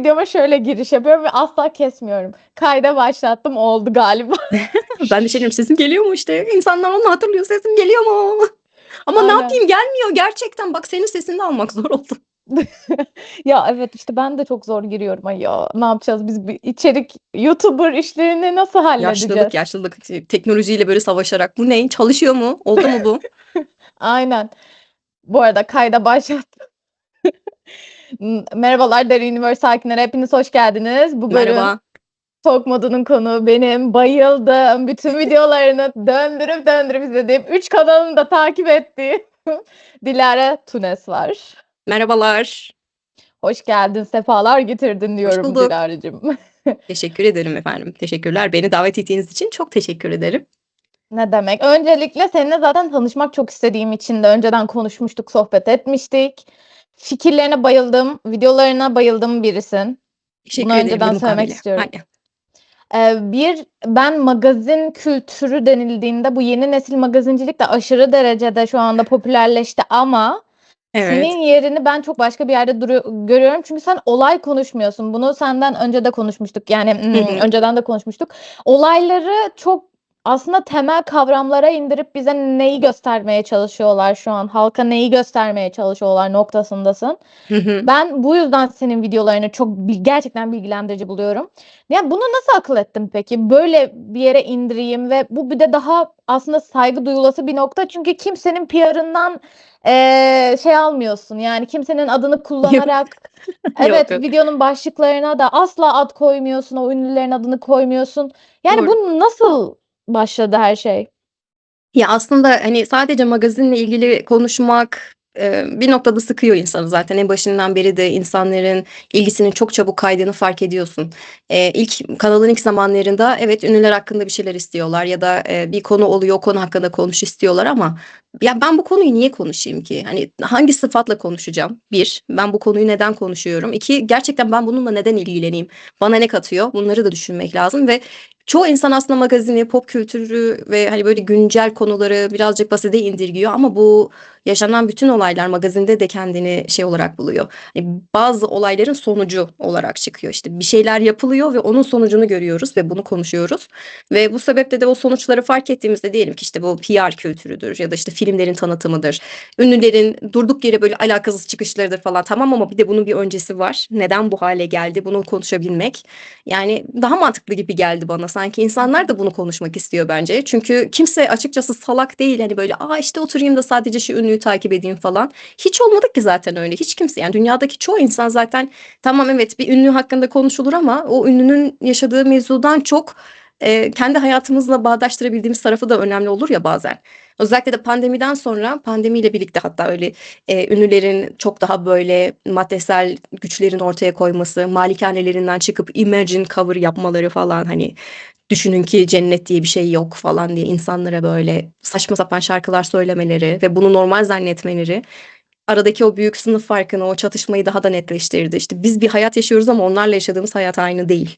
videoma şöyle giriş yapıyorum ve asla kesmiyorum. Kayda başlattım, oldu galiba. Ben de şey diyorum, sesim geliyor mu işte? İnsanlar onu hatırlıyor, sesim geliyor mu? Ama ne Aynen. yapayım, gelmiyor gerçekten. Bak, senin sesini de almak zor oldu. Ya evet işte ben de çok zor giriyorum. Ay ya ne yapacağız biz bir içerik YouTuber işlerini nasıl halledeceğiz? Yaşlılık. Teknolojiyle böyle savaşarak. Bu ne? Çalışıyor mu? Oldu mu bu? Aynen. Bu arada kayda başlattım. Merhabalar Derin Universe sakinleri, hepiniz hoş geldiniz. Bu bölüm Merhaba. Talk Modu'nun konuğu benim. Bayıldım. Bütün videolarını döndürüp döndürüp izlediğim, 3 kanalını da takip ettiğim Dilara Tunes var. Merhabalar. Hoş geldin, sefalar getirdin Hoş diyorum bulduk. Dilara'cığım. Teşekkür ederim efendim. Teşekkürler. Beni davet ettiğiniz için çok teşekkür ederim. Ne demek? Öncelikle seninle zaten tanışmak çok istediğim için de önceden konuşmuştuk, sohbet etmiştik. Fikirlerine bayıldım, videolarına bayıldım birisin. Bunu Teşekkür ederim bu önceden söylemek mukabele. istiyorum. Aynen. Ben magazin kültürü denildiğinde bu yeni nesil magazincilik de aşırı derecede şu anda popülerleşti ama senin Evet. yerini ben çok başka bir yerde görüyorum. Çünkü sen olay konuşmuyorsun. Bunu senden önce de konuşmuştuk. Yani Hı hı. önceden de konuşmuştuk. Olayları çok aslında temel kavramlara indirip bize neyi göstermeye çalışıyorlar şu an? Halka neyi göstermeye çalışıyorlar noktasındasın. Hı hı. Ben bu yüzden senin videolarını çok gerçekten bilgilendirici buluyorum. Ya bunu nasıl akıl ettin peki? Böyle bir yere indireyim ve bu bir de daha aslında saygı duyulası bir nokta. Çünkü kimsenin PR'ından şey almıyorsun. Yani kimsenin adını Yok. kullanarak Yok evet yok. videonun başlıklarına da asla ad koymuyorsun. O ünlülerin adını koymuyorsun. Yani Doğru. bu nasıl başladı her şey? Ya, aslında, hani, sadece magazinle ilgili konuşmak, bir noktada sıkıyor insanı zaten. En başından beri de insanların ilgisinin çok çabuk kaydığını fark ediyorsun. Kanalın ilk zamanlarında evet, ünlüler hakkında bir şeyler istiyorlar ya da, bir konu oluyor, o konu hakkında konuş istiyorlar ama ya, ben bu konuyu niye konuşayım ki? Hani, hangi sıfatla konuşacağım? Bir, ben bu konuyu neden konuşuyorum? İki, gerçekten ben bununla neden ilgileneyim? Bana ne katıyor? Bunları da düşünmek lazım ve çoğu insan aslında magazini, pop kültürü ve, hani, böyle güncel konuları birazcık basite indirgiyor ama bu yaşanan bütün olaylar magazinde de kendini şey olarak buluyor. Hani, bazı olayların sonucu olarak çıkıyor. İşte, bir şeyler yapılıyor ve onun sonucunu görüyoruz ve bunu konuşuyoruz ve bu sebeple de o sonuçları fark ettiğimizde diyelim ki, işte, bu PR kültürüdür ya da, işte, filmlerin tanıtımıdır, ünlülerin durduk yere böyle alakasız çıkışlarıdır falan. Tamam ama bir de bunun bir öncesi var. Neden bu hale geldi? Bunu konuşabilmek. Yani daha mantıklı gibi geldi bana. Sanki insanlar da bunu konuşmak istiyor bence. Çünkü kimse açıkçası salak değil. Hani böyle işte oturayım da sadece şu ünlüyü takip edeyim falan. Hiç olmadı ki zaten öyle. Hiç kimse, yani dünyadaki çoğu insan zaten tamam evet bir ünlü hakkında konuşulur ama o ünlünün yaşadığı mevzudan çok kendi hayatımızla bağdaştırabildiğimiz tarafı da önemli olur ya bazen. Özellikle de pandemiden sonra, pandemiyle birlikte hatta öyle ünlülerin çok daha böyle maddesel güçlerin ortaya koyması, malikanelerinden çıkıp Imagine cover yapmaları falan, hani düşünün ki cennet diye bir şey yok falan diye insanlara böyle saçma sapan şarkılar söylemeleri ve bunu normal zannetmeleri aradaki o büyük sınıf farkını, o çatışmayı daha da netleştirdi. İşte biz bir hayat yaşıyoruz ama onlarla yaşadığımız hayat aynı değil.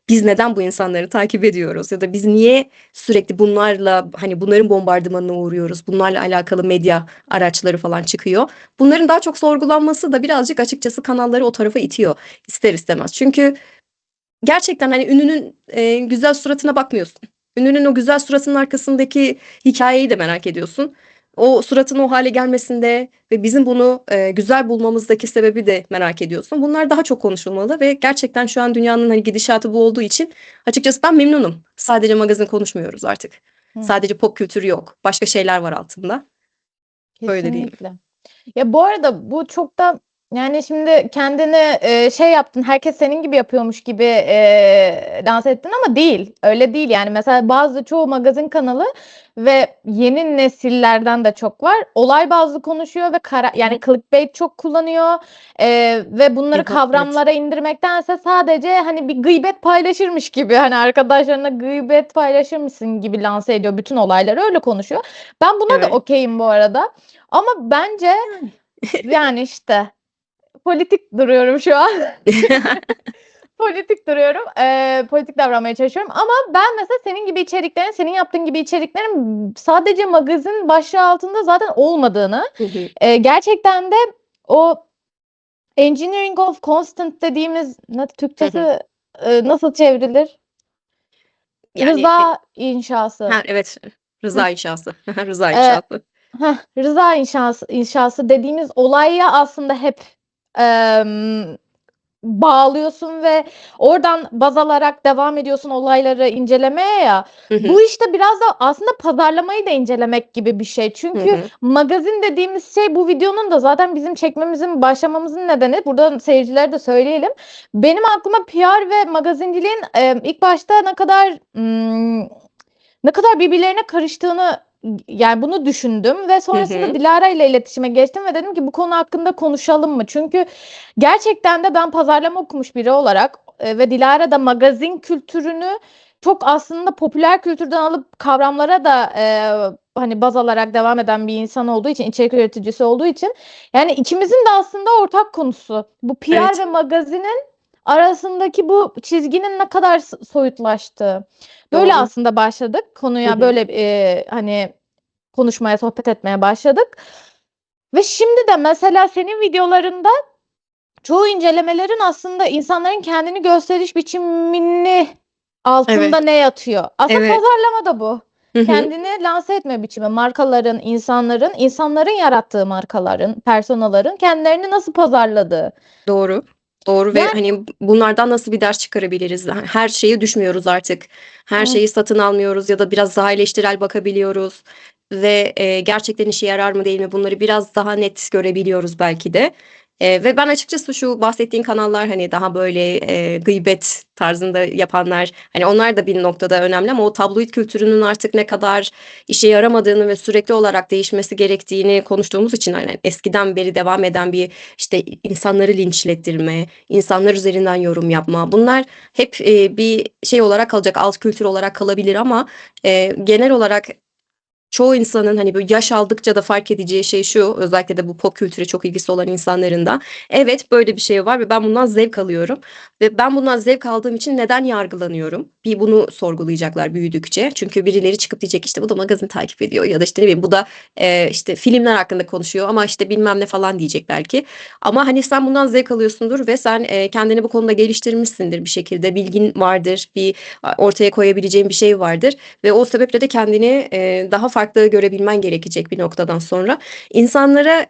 Biz neden bu insanları takip ediyoruz ya da biz niye sürekli bunlarla, hani, bunların bombardımanına uğruyoruz? Bunlarla alakalı medya araçları falan çıkıyor. Bunların daha çok sorgulanması da birazcık açıkçası kanalları o tarafa itiyor ister istemez. Çünkü gerçekten, hani, ünlünün, güzel suratına bakmıyorsun. Ünlünün o güzel suratının arkasındaki hikayeyi de merak ediyorsun. O suratın o hale gelmesinde ve bizim bunu, güzel bulmamızdaki sebebi de merak ediyorsun. Bunlar daha çok konuşulmalı ve gerçekten şu an dünyanın, hani, gidişatı bu olduğu için açıkçası ben memnunum. Sadece magazin konuşmuyoruz artık. Hı, Sadece pop kültürü yok. Başka şeyler var altında. Öyle diyelim. kesinlikle. Ya bu arada bu çok da yani şimdi kendini şey yaptın, herkes senin gibi yapıyormuş gibi lanse ettin ama değil. Öyle değil yani. Mesela çoğu magazin kanalı ve yeni nesillerden de çok var. Olay bazlı konuşuyor ve yani clickbait çok kullanıyor. Ve bunları Evet. kavramlara indirmektense sadece hani bir gıybet paylaşırmış gibi, hani arkadaşlarına gıybet paylaşırmışsın gibi lanse ediyor bütün olayları, öyle konuşuyor. Ben buna da Evet. okeyim bu arada. Ama bence Yani. yani işte politik duruyorum şu an. Politik duruyorum. Politik davranmaya çalışıyorum ama ben mesela senin gibi içeriklerin, senin yaptığın gibi içeriklerin sadece magazin başlığı altında zaten olmadığını, Hı hı. gerçekten de o Engineering of constant dediğimiz Hı Türkçesi hı. nasıl çevrilir? Yani Rıza inşası. ha evet, Heh, rıza inşası. Rıza e, inşası. rıza inşası dediğimiz olaya aslında hep em, bağlıyorsun ve oradan baz alarak devam ediyorsun olayları incelemeye ya. Hı hı. Bu işte biraz da aslında pazarlamayı da incelemek gibi bir şey. Hı Çünkü hı. magazin dediğimiz şey bu videonun da zaten bizim çekmemizin başlamamızın nedeni. Buradan seyircilere de söyleyelim. Benim aklıma PR ve magazinciliğin ilk başta ne kadar birbirlerine karıştığını yani bunu düşündüm ve Hı sonrasında hı. Dilara ile iletişime geçtim ve dedim ki bu konu hakkında konuşalım mı? Çünkü gerçekten de ben pazarlama okumuş biri olarak ve Dilara da magazin kültürünü çok aslında popüler kültürden alıp kavramlara da hani baz alarak devam eden bir insan olduğu için, içerik üreticisi olduğu için yani ikimizin de aslında ortak konusu. Bu PR Evet, ve magazinin arasındaki bu çizginin ne kadar soyutlaştığı. Böyle doğru. aslında başladık. Hı Konuya hı. böyle hani konuşmaya, sohbet etmeye başladık. Ve şimdi de mesela senin videolarında çoğu incelemelerin aslında insanların kendini gösteriş biçimini altında Evet, ne yatıyor? Aslında evet. pazarlama da bu. Hı hı. Kendini lanse etme biçimi, markaların, insanların yarattığı markaların, personaların kendilerini nasıl pazarladığı. Doğru. Doğru ve Yani hani bunlardan nasıl bir ders çıkarabiliriz? Her şeyi düşmüyoruz artık. Her hı, şeyi satın almıyoruz ya da biraz daha eleştirel bakabiliyoruz ve gerçekten işe yarar mı değil mi bunları biraz daha net görebiliyoruz belki de. Ve ben açıkçası şu bahsettiğin kanallar hani daha böyle gıybet tarzında yapanlar hani onlar da bir noktada önemli ama o tabloid kültürünün artık ne kadar işe yaramadığını ve sürekli olarak değişmesi gerektiğini konuştuğumuz için hani eskiden beri devam eden bir işte insanları linçlettirme, insanlar üzerinden yorum yapma. Bunlar hep bir şey olarak kalacak, alt kültür olarak kalabilir ama genel olarak çoğu insanın hani böyle yaş aldıkça da fark edeceği şey şu, özellikle de bu pop kültüre çok ilgisi olan insanların da evet böyle bir şey var ve ben bundan zevk alıyorum ve ben bundan zevk aldığım için neden yargılanıyorum? Bir bunu sorgulayacaklar büyüdükçe. Çünkü birileri çıkıp diyecek işte bu da magazin takip ediyor ya da işte ne bileyim bu da işte filmler hakkında konuşuyor ama işte bilmem ne falan diyecek belki. Ama hani sen bundan zevk alıyorsundur ve sen kendini bu konuda geliştirmişsindir bir şekilde. Bilgin vardır, bir ortaya koyabileceğin bir şey vardır ve o sebeple de kendini daha farklı görebilmen gerekecek bir noktadan sonra. İnsanlara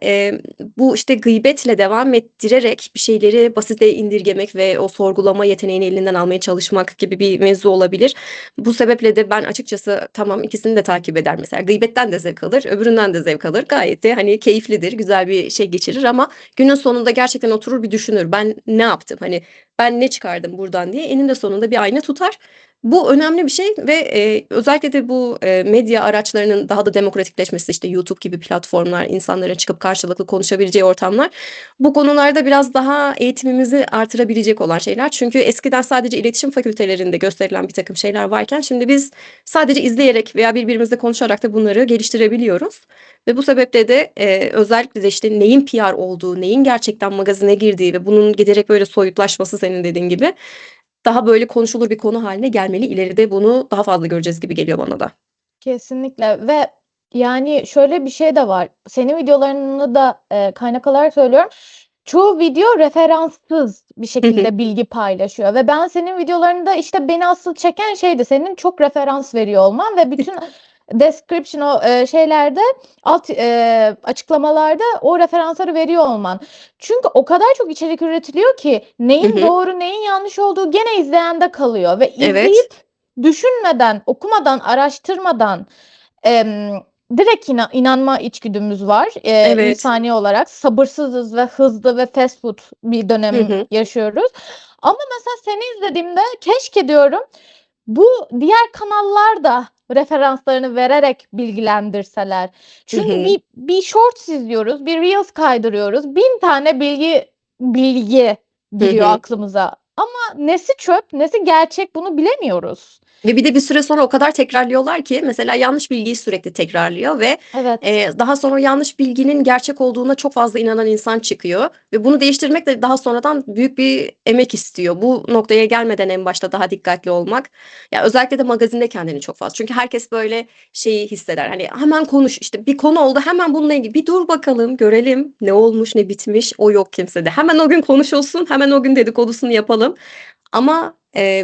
bu işte gıybetle devam ettirerek bir şeyleri basite indirgemek ve o sorgulama yeteneğini elinden almaya çalışmak gibi bir mevzu olabilir. Bu sebeple de ben açıkçası tamam ikisini de takip eder mesela. Gıybetten de zevk alır, öbüründen de zevk alır. Gayet de hani keyiflidir, güzel bir şey geçirir ama günün sonunda gerçekten oturur bir düşünür. Ben ne yaptım? Hani ben ne çıkardım buradan diye eninde sonunda bir ayna tutar. Bu önemli bir şey ve özellikle de bu medya araçlarının daha da demokratikleşmesi işte YouTube gibi platformlar, insanların çıkıp karşılıklı konuşabileceği ortamlar bu konularda biraz daha eğitimimizi artırabilecek olan şeyler. Çünkü eskiden sadece iletişim fakültelerinde gösterilen bir takım şeyler varken şimdi biz sadece izleyerek veya birbirimizle konuşarak da bunları geliştirebiliyoruz. Ve bu sebeple de özellikle de işte neyin PR olduğu, neyin gerçekten magazine girdiği ve bunun giderek böyle soyutlaşması senin dediğin gibi daha böyle konuşulur bir konu haline gelmeli. İleride bunu daha fazla göreceğiz gibi geliyor bana da. kesinlikle ve yani şöyle bir şey de var. Senin videolarını da kaynak alarak söylüyorum. Çoğu video referanssız bir Hı hı. şekilde bilgi paylaşıyor ve ben senin videolarında işte beni asıl çeken şeydi senin çok referans veriyor olman ve bütün description o şeylerde alt açıklamalarda o referansları veriyor olman. Çünkü o kadar çok içerik üretiliyor ki Hı neyin hı. doğru neyin yanlış olduğu gene izleyende kalıyor ve Evet. izleyip düşünmeden, okumadan, araştırmadan direkt inanma içgüdümüz var. Evet. İnsani olarak sabırsızız ve hızlı ve fast food bir Hı dönem hı. yaşıyoruz. Ama mesela seni izlediğimde keşke diyorum bu diğer kanallar da referanslarını vererek bilgilendirseler. Hı Çünkü hı. bir shorts izliyoruz, bir reels kaydırıyoruz. 1000 tane bilgi Hı giriyor hı. aklımıza. Ama nesi çöp, nesi gerçek bunu bilemiyoruz. Ve bir de bir süre sonra o kadar tekrarlıyorlar ki mesela yanlış bilgiyi sürekli tekrarlıyor ve Evet. daha sonra yanlış bilginin gerçek olduğuna çok fazla inanan insan çıkıyor ve bunu değiştirmek de daha sonradan büyük bir emek istiyor. Bu noktaya gelmeden en başta daha dikkatli olmak. Ya özellikle de magazinde kendini çok fazla. Çünkü herkes böyle şeyi hisseder. Hani hemen konuş, işte bir konu oldu, hemen bununla ilgili bir dur bakalım, görelim ne olmuş, ne bitmiş. O yok kimsede. Hemen o gün konuşulsun, hemen o gün dedikodusunu yapalım. Ama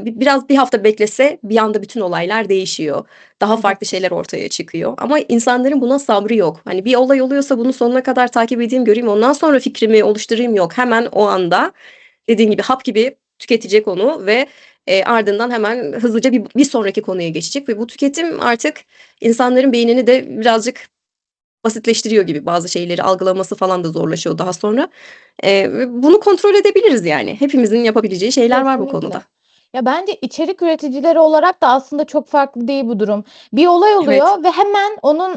biraz bir hafta beklese bir anda bütün olaylar değişiyor. Daha farklı Evet. şeyler ortaya çıkıyor. Ama insanların buna sabrı yok. Hani bir olay oluyorsa bunu sonuna kadar takip edeyim, göreyim, ondan sonra fikrimi oluşturayım yok. Hemen o anda dediğin gibi hap gibi tüketecek onu ve ardından hemen hızlıca bir sonraki konuya geçecek ve bu tüketim artık insanların beynini de birazcık basitleştiriyor gibi, bazı şeyleri algılaması falan da zorlaşıyor daha sonra. Ve bunu kontrol edebiliriz yani. Hepimizin yapabileceği şeyler var bu konuda. Kesinlikle. Ya bence içerik üreticileri olarak da aslında çok farklı değil bu durum. Bir olay Evet. oluyor ve hemen onun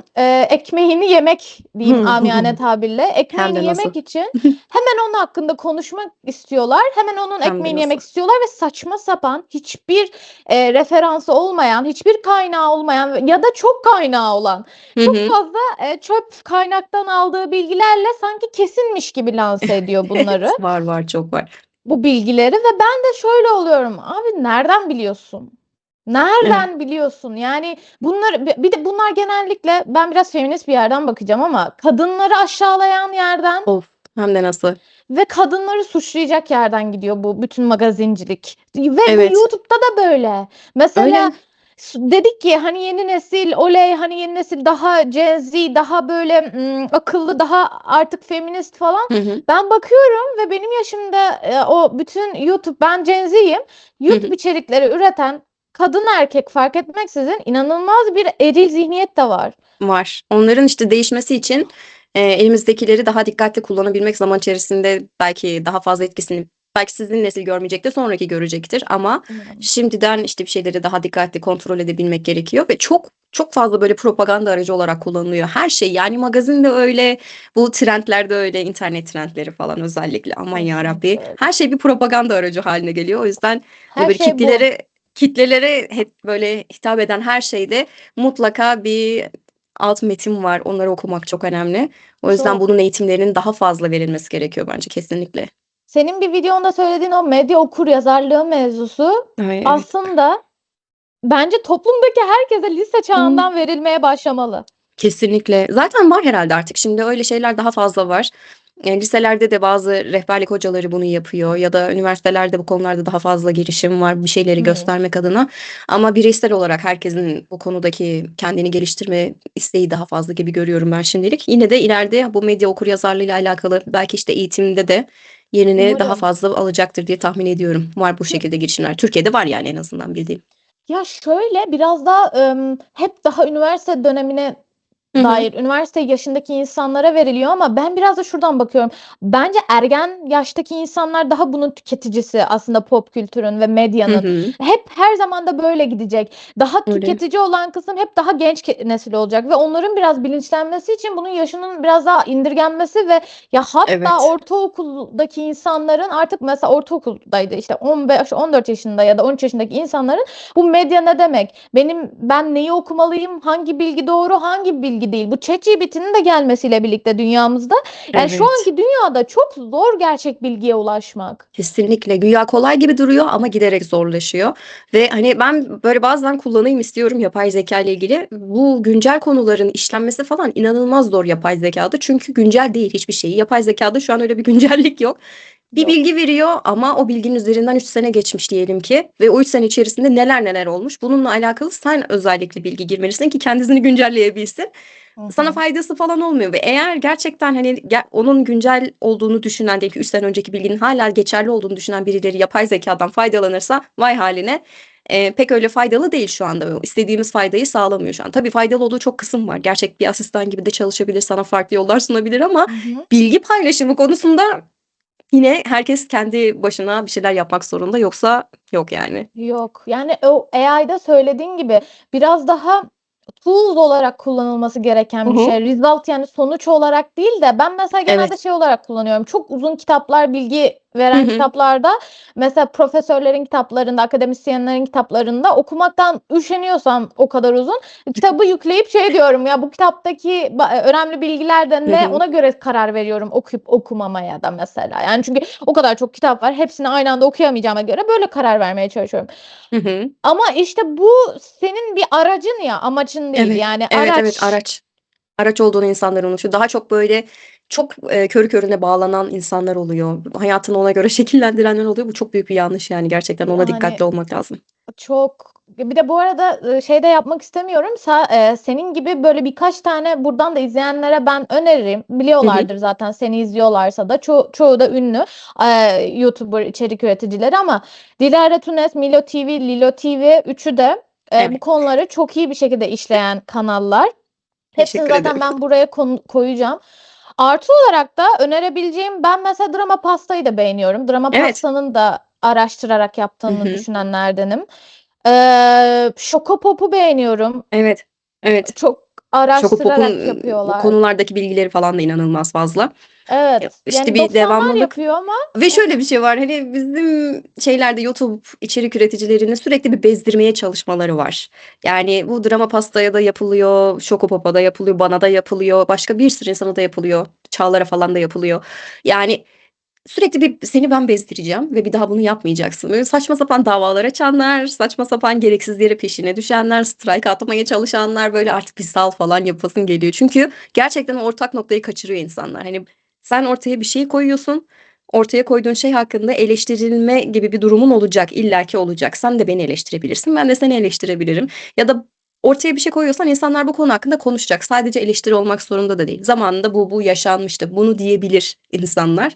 ekmeğini yemek diyeyim amiyane tabirle. Hem Ekmeğini de nasıl. yemek için hemen onun hakkında konuşmak istiyorlar. Hemen onun Hem de ekmeğini yemek nasıl. istiyorlar ve saçma sapan hiçbir referansı olmayan, hiçbir kaynağı olmayan ya da çok kaynağı olan Hı çok hı. fazla çöp kaynaktan aldığı bilgilerle sanki kesinmiş gibi lanse ediyor bunları. Evet, var, çok var. Bu bilgileri ve ben de şöyle oluyorum. Abi nereden biliyorsun? Evet. Nereden biliyorsun? Yani bunlar bir de bunlar genellikle ben biraz feminist bir yerden bakacağım ama kadınları aşağılayan yerden Of, hem de nasıl. ve kadınları suçlayacak yerden gidiyor bu bütün magazincilik. Ve bu Evet, YouTube'da da böyle. Mesela öyle. dedik ki hani yeni nesil oley hani yeni nesil daha Gen Z daha böyle akıllı daha artık feminist falan. Hı hı. Ben bakıyorum ve benim yaşımda o bütün YouTube ben Gen Z'yim. Hı hı. YouTube içerikleri üreten kadın erkek fark etmeksizin inanılmaz bir eril zihniyet de var. Var. Onların işte değişmesi için elimizdekileri daha dikkatli kullanabilmek zaman içerisinde belki daha fazla etkisini belki sizin nesil görmeyecek de sonraki görecektir ama Umarım. şimdiden işte bir şeyleri daha dikkatli kontrol edebilmek gerekiyor ve çok çok fazla böyle propaganda aracı olarak kullanılıyor her şey. Yani magazin de öyle, bu trendler de öyle, internet trendleri falan özellikle. Aman ya Kesinlikle Rabbi. öyle. Her şey bir propaganda aracı haline geliyor. O yüzden hani Her böyle şey bu. kitlelere hep böyle hitap eden her şeyde mutlaka bir alt metin var. Onları okumak çok önemli. O yüzden Çok. bunun eğitimlerinin daha fazla verilmesi gerekiyor bence kesinlikle. Senin bir videonda söylediğin o medya okuryazarlığı mevzusu Ay, evet. aslında bence toplumdaki herkese lise Hımm. çağından verilmeye başlamalı. Kesinlikle. Zaten var herhâlde artık. Şimdi öyle şeyler daha fazla var. Liselerde de bazı rehberlik hocaları bunu yapıyor ya da üniversitelerde bu konularda daha fazla girişim var bir şeyleri Hımm. göstermek adına. Ama bireysel olarak herkesin bu konudaki kendini geliştirme isteği daha fazla gibi görüyorum ben şimdilik. Yine de ileride bu medya okuryazarlığıyla alakalı belki işte eğitimde de yerini daha Umarım. fazla alacaktır diye tahmin ediyorum. Var bu şekilde girişimler. Türkiye'de var yani en azından bildiğim. Ya, şöyle, biraz daha, hep daha üniversite dönemine Hı hı. dair, üniversite yaşındaki insanlara veriliyor ama ben biraz da şuradan bakıyorum. Bence ergen yaştaki insanlar daha bunun tüketicisi aslında pop kültürün ve Hı medyanın. hı. Hep her zaman da böyle gidecek. Daha Öyle. tüketici olan kısım hep daha genç nesil olacak ve onların biraz bilinçlenmesi için bunun yaşının biraz daha indirgenmesi ve ya hatta Evet. ortaokuldaki insanların artık mesela ortaokuldaydı işte 15-14 yaşında ya da 13 yaşındaki insanların bu medya ne demek? Ben neyi okumalıyım? Hangi bilgi doğru, hangi bilgi değil? Bu ChatGPT'nin de gelmesiyle birlikte dünyamızda yani şu Evet. anki dünyada çok zor gerçek bilgiye ulaşmak. Kesinlikle. Güya kolay gibi duruyor ama giderek zorlaşıyor ve, hani, ben, böyle, bazen kullanayım istiyorum yapay zekâ ile ilgili. Bu güncel konuların işlenmesi falan inanılmaz zor yapay zekâda çünkü güncel değil hiçbir şeyi. Yapay zekâda şu an öyle bir güncellik yok. Bir Yok. bilgi veriyor ama o bilginin üzerinden 3 sene geçmiş diyelim ki ve o 3 sene içerisinde neler neler olmuş. Bununla alakalı sen özellikle bilgi girmelisin ki kendisini güncelleyebilsin. Hı Sana hı. faydası falan olmuyor ve eğer gerçekten, hani, onun güncel olduğunu düşünen, diyelim ki 3 sene önceki bilginin hâlâ geçerli olduğunu düşünen birileri yapay zekâdan faydalanırsa vay hâline. Pek öyle faydalı değil şu anda. İstediğimiz faydayı sağlamıyor şu an. Tabii faydalı olduğu çok kısım var. Gerçek bir asistan gibi de çalışabilir, sana farklı yollar sunabilir ama Hı hı. bilgi paylaşımı konusunda yine herkes kendi başına bir şeyler yapmak zorunda. Yoksa yok yani. Yok. Yani o AI'da söylediğin gibi biraz daha tools olarak kullanılması Hı gereken bir hı. şey. Result yani sonuç olarak değil de ben mesela genelde Evet. şey olarak kullanıyorum. Çok uzun kitaplar, bilgi Hı veren hı. kitaplarda mesela profesörlerin kitaplarında, akademisyenlerin kitaplarında okumaktan üşeniyorsam o kadar uzun kitabı yükleyip şey diyorum ya bu kitaptaki önemli bilgiler de Hı ne hı. ona göre karar veriyorum okuyup okumamaya da mesela. Yani çünkü o kadar çok kitap var. Hepsini aynı anda okuyamayacağıma göre böyle karar vermeye çalışıyorum. Hı hı. Ama işte bu senin bir aracın ya, amacın değil. Evet. Yani Evet, evet, araç. araç. Araç olduğunu insanlar unutuyor. Daha çok böyle çok, körü körüne bağlanan insanlar oluyor. Hayatını ona göre şekillendirenler oluyor. Bu çok büyük bir yanlış yani gerçekten ona Yani dikkatli olmak lazım. çok. Bir de bu arada şey de yapmak istemiyorum. Senin gibi böyle birkaç tane buradan da izleyenlere ben öneririm. Hı hı. Biliyorlardır zaten seni izliyorlarsa da çoğu da ünlü YouTuber içerik üreticileri ama Dilara Tunes, Milo TV, Lilo TV üçü de bu Evet, konuları çok iyi bir şekilde işleyen kanallar. Hepsini teşekkür zaten ederim. ben buraya koyacağım. Artı olarak da önerebileceğim ben mesela Drama Pasta'yı da beğeniyorum. Drama Evet. Pasta'nın da araştırarak Hı yaptığını hı. düşünenlerdenim. Şokopop'u beğeniyorum. Evet. Evet. Çok araştırarak Şokopop'un bu yapıyorlar. konulardaki bilgileri falan da inanılmaz fazla. Evet. İşte Yani bir 90'lar devamlılık yapıyor ama ve şöyle bir şey var. Hani bizim şeylerde YouTube içerik üreticilerinin sürekli bir bezdirmeye çalışmaları var. Yani bu Drama Pasta'ya da yapılıyor, Şokopop'a da yapılıyor, bana da yapılıyor, başka bir sürü insana da yapılıyor. Çağlar'a falan da yapılıyor. Yani sürekli bir seni ben bezdireceğim ve bir daha bunu yapmayacaksın. Böyle saçma sapan davalar açanlar, saçma sapan gereksiz yere peşine düşenler, strike atmaya çalışanlar böyle artık bir sal falan yapasın geliyor. Çünkü gerçekten ortak noktayı kaçırıyor insanlar. Hani sen ortaya bir şey koyuyorsun. Ortaya koyduğun şey hakkında eleştirilme gibi bir durumun olacak. İllaki olacak. Sen de beni eleştirebilirsin. Ben de seni eleştirebilirim. Ya da ortaya bir şey koyuyorsan insanlar bu konu hakkında konuşacak. Sadece eleştiri olmak zorunda da değil. Zamanında bu yaşanmıştı. Bunu diyebilir insanlar.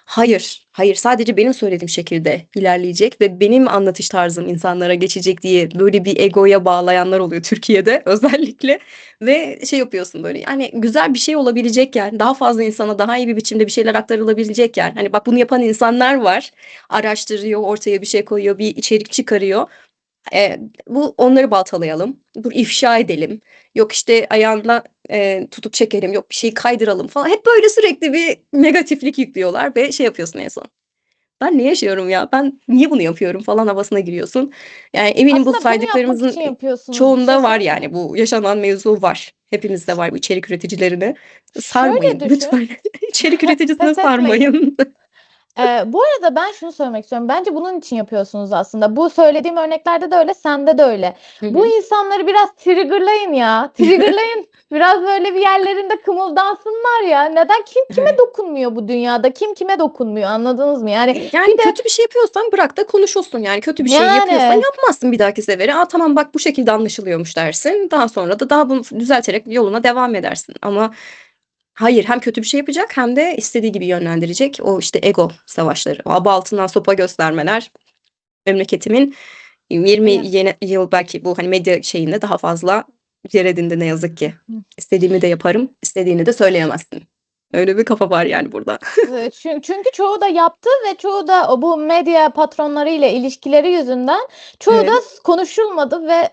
Hayır, hayır. Sadece benim söylediğim şekilde ilerleyecek ve benim anlatış tarzım insanlara geçecek diye böyle bir egoya bağlayanlar oluyor Türkiye'de özellikle. Ve şey yapıyorsun böyle yani güzel bir şey olabilecekken, daha fazla insana daha iyi bir biçimde bir şeyler aktarılabilecekken hani bak bunu yapan insanlar var. Araştırıyor, ortaya bir şey koyuyor, bir içerik çıkarıyor. Bu onları baltalayalım. Dur ifşa edelim. Yok işte ayağına tutup çekelim. Yok bir şeyi kaydıralım falan. Hep böyle sürekli bir negatiflik yüklüyorlar ve şey yapıyorsun en son. Ben ne yaşıyorum ya? Ben niye bunu yapıyorum falan havasına giriyorsun. Yani eminim bu aslında bunu yapmak saydıklarımızın için yapıyorsunuz. Bir şey çoğunda var söyleyeyim mi? yani bu yaşanan mevzu var. Hepimizde var bu içerik üreticilerine. Şöyle Sarmayın düşün. lütfen. İçerik üreticisine Pes etmeyin. sarmayın. Bu arada ben şunu söylemek istiyorum. Bence bunun için yapıyorsunuz aslında. Bu söylediğim örneklerde de öyle, sende de öyle. Hı Bu hı. insanları biraz triggerlayın ya. Triggerlayın. Biraz böyle bir yerlerinde kımıldansınlar ya. Neden? Kim kime Evet. dokunmuyor bu dünyada? Kim kime dokunmuyor? Anladınız mı? Yani bir Yani de kötü bir şey yapıyorsan bırak da konuşulsun. Yani kötü bir şey yapıyorsan yani yapmazsın bir dahaki sefere. Aa tamam bak bu şekilde anlaşılıyormuş dersin. Daha sonra da daha bunu düzelterek yoluna devam edersin. Ama hayır hem kötü bir şey yapacak hem de istediği gibi yönlendirecek. O işte ego savaşları. O aba altından sopa göstermeler. Memleketimin 20 ya, yıl belki bu hani medya şeyinde daha fazla yer edindi ne yazık ki. İstediğimi de yaparım, istediğini de söyleyemezsin. Öyle bir kafa var yani burada. çünkü çoğu da yaptı ve çoğu da bu medya patronlarıyla ilişkileri yüzünden çoğu da Evet. konuşulmadı ve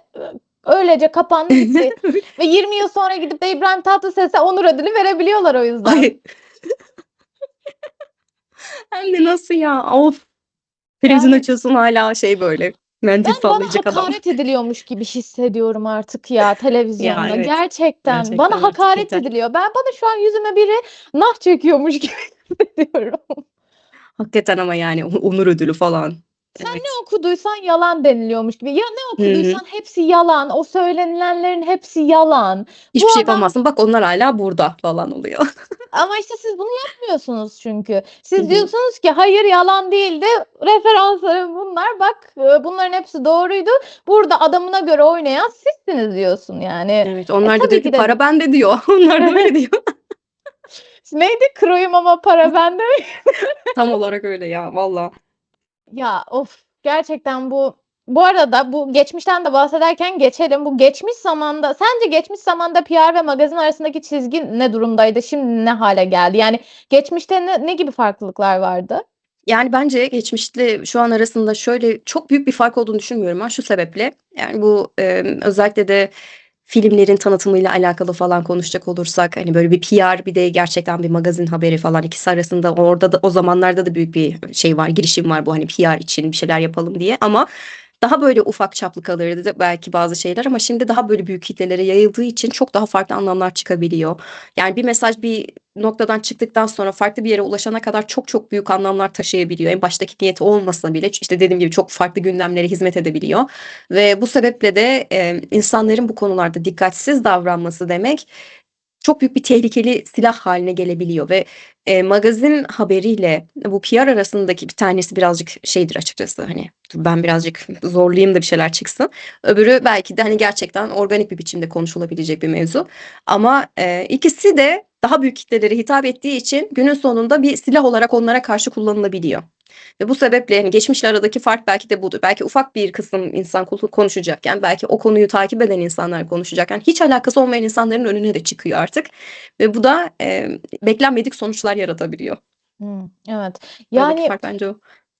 öylece kapandı gitti. Ve 20 yıl sonra gidip de İbrahim Tatlıses'e onur ödülü verebiliyorlar o yüzden. Ay hem de nasıl ya? Of. Televizyon Yani açıyorsun hala şey böyle mendil bana sallayacak adam. hakaret ediliyormuş gibi hissediyorum artık ya Ya televizyonda. evet. Gerçekten bana Gerçekten artık hakaret yeter. ediliyor. Bana şu an yüzüme biri nah çekiyormuş gibi hissediyorum. Hakikaten ama yani onur ödülü falan. Sen ne Evet. okuduysan yalan deniliyormuş gibi. Ya ne Hı hı. okuduysan hepsi yalan. O söylenilenlerin hepsi yalan. Bu Hiçbir şey adam yapamazsın. Bak onlar hala burada falan oluyor. ama işte siz bunu yapmıyorsunuz çünkü. Hı Siz hı. diyorsunuz ki hayır yalan değildi. Referanslarım bunlar. Bak bunların hepsi doğruydu. Burada adamına göre oynayan sizsiniz diyorsun yani. Evet, onlar da diyor Tabii ki ki de para bende diyor. Onlar da öyle diyor. neydi? Kroyum ama para bende. Tam olarak öyle ya valla. Ya of gerçekten bu arada bu geçmişten de bahsederken geçelim. Bu geçmiş zamanda sence geçmiş zamanda PR ve magazin arasındaki çizgi ne durumdaydı? Şimdi ne hale geldi? Yani geçmişte ne gibi farklılıklar vardı? Yani bence geçmişle şu an arasında şöyle çok büyük bir fark olduğunu düşünmüyorum ben şu sebeple. Yani bu özellikle de filmlerin tanıtımıyla alakalı falan konuşacak olursak hani böyle bir PR bir de gerçekten bir magazin haberi falan ikisi arasında orada da o zamanlarda da büyük bir şey var, girişim var bu hani PR için bir şeyler yapalım diye ama daha böyle ufak çaplı kalırdı belki bazı şeyler ama şimdi daha böyle büyük kitlelere yayıldığı için çok daha farklı anlamlar çıkabiliyor. Yani bir mesaj bir noktadan çıktıktan sonra farklı bir yere ulaşana kadar çok çok büyük anlamlar taşıyabiliyor. En baştaki niyeti olmasa bile işte dediğim gibi çok farklı gündemlere hizmet edebiliyor. Ve bu sebeple de insanların bu konularda dikkatsiz davranması demek çok büyük bir tehlikeli silah haline gelebiliyor ve magazin haberiyle bu PR arasındaki bir tanesi birazcık şeydir açıkçası hani ben birazcık zorlayayım da bir şeyler çıksın. Öbürü belki de hani gerçekten organik bir biçimde konuşulabilecek bir mevzu. Ama ikisi de daha büyük kitlelere hitap ettiği için günün sonunda bir silah olarak onlara karşı kullanılabiliyor. Ve bu sebeple hani geçmişle aradaki fark belki de budur. Belki ufak bir kısım insan konuşacakken, belki o konuyu takip eden insanlar konuşacakken hiç alakası olmayan insanların önüne de çıkıyor artık. Ve bu da beklenmedik sonuçlar yaratabiliyor. Evet. Aradaki Yani fark bence o.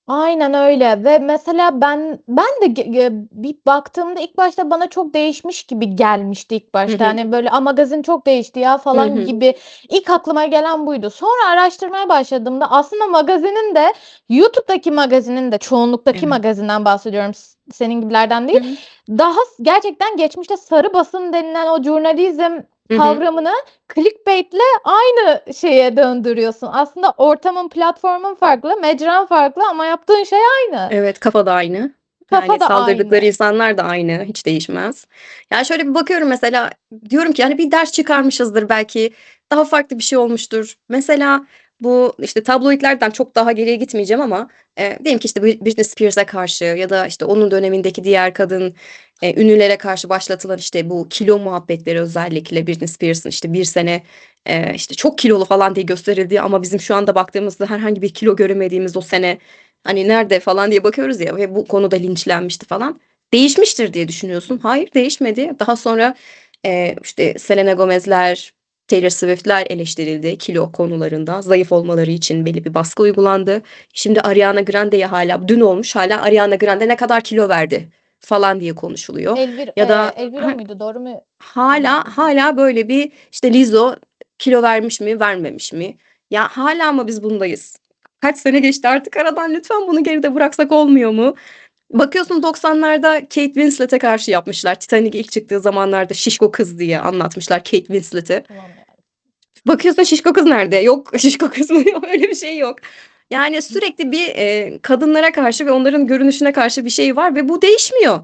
aynen öyle ve mesela ben de bir baktığımda ilk başta bana çok değişmiş gibi gelmişti ilk Hı başta. hı. Hani böyle magazin çok değişti ya Hı falan hı. gibi ilk aklıma gelen buydu. Sonra araştırmaya başladığımda aslında magazinin de YouTube'daki magazinin de çoğunluktaki Evet. magazinden bahsediyorum. Senin gibilerden Hı değil. hı. Daha gerçekten geçmişte sarı basın denilen o jurnalizm Hı hı. kavramını clickbait'le aynı şeye döndürüyorsun. Aslında ortamın, platformun farklı, mecran farklı ama yaptığın şey aynı. Evet, kafa da aynı. Kafa Yani da saldırdıkları aynı. insanlar da aynı, hiç değişmez. Yani şöyle bir bakıyorum mesela, diyorum ki hani bir ders çıkarmışızdır belki, daha farklı bir şey olmuştur. Mesela bu işte tabloidlerden çok daha geriye gitmeyeceğim ama diyelim ki işte Britney Spears'e karşı ya da işte onun dönemindeki diğer kadın ünlülere karşı başlatılan işte bu kilo muhabbetleri özellikle Britney Spears'ın işte bir sene işte çok kilolu falan diye gösterildiği ama bizim şu anda baktığımızda herhangi bir kilo göremediğimiz o sene hani nerede falan diye bakıyoruz ya ve bu konuda linçlenmişti falan. Değişmiştir diye düşünüyorsun. Hayır değişmedi. Daha sonra işte Selena Gomez'ler, Taylor Swift'ler eleştirildi kilo konularında. Zayıf olmaları için belli bir baskı uygulandı. Şimdi Ariana Grande'ye hala dün olmuş hala Ariana Grande ne kadar kilo verdi falan diye konuşuluyor. Ya da Elvira mıydı? Doğru mu? hala böyle bir işte Lizzo kilo vermiş mi, vermemiş mi? Ya hala mı biz bundayız? Kaç sene geçti artık aradan lütfen bunu geride bıraksak olmuyor mu? Bakıyorsun 90'larda Kate Winslet'e karşı yapmışlar. Titanic ilk çıktığı zamanlarda şişko kız diye anlatmışlar Kate Winslet'i. Tamam ya. Bakıyorsun şişko kız nerede? Yok şişko kız mı? Yok, öyle bir şey yok. Yani sürekli bir kadınlara karşı ve onların görünüşüne karşı bir şey var ve bu değişmiyor.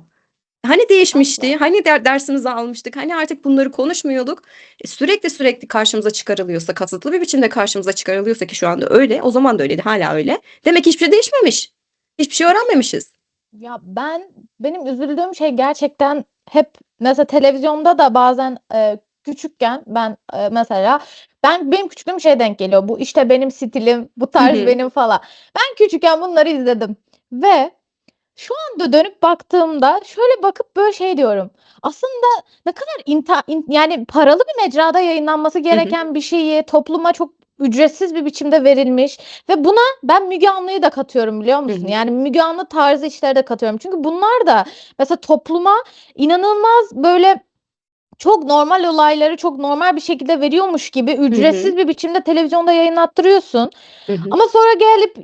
Hani değişmişti? Asla. Hani dersimizi almıştık? Hani artık bunları konuşmuyorduk? Sürekli karşımıza çıkarılıyorsa, kasıtlı bir biçimde karşımıza çıkarılıyorsa ki şu anda öyle, o zaman da öyleydi, hala öyle. Demek ki hiçbir şey değişmemiş. Hiçbir şey öğrenmemişiz. Ya benim üzüldüğüm şey gerçekten hep mesela televizyonda da bazen küçükken mesela benim küçüklüğüm şeye denk geliyor. Bu işte benim stilim, bu Hı tarz hı. benim falan. Ben küçükken bunları izledim ve şu anda dönüp baktığımda şöyle bakıp böyle şey diyorum. Aslında ne kadar yani paralı bir mecrada yayınlanması Hı hı. gereken bir şeyi topluma çok ücretsiz bir biçimde verilmiş ve buna ben Müge Anlı'yı da katıyorum biliyor Hı musun? hı. Yani Müge Anlı tarzı işleri de katıyorum. Çünkü bunlar da mesela topluma inanılmaz böyle çok normal olayları çok normal bir şekilde veriyormuş gibi Hı hı. ücretsiz bir biçimde televizyonda yayınlattırıyorsun. Hı hı. Ama sonra gelip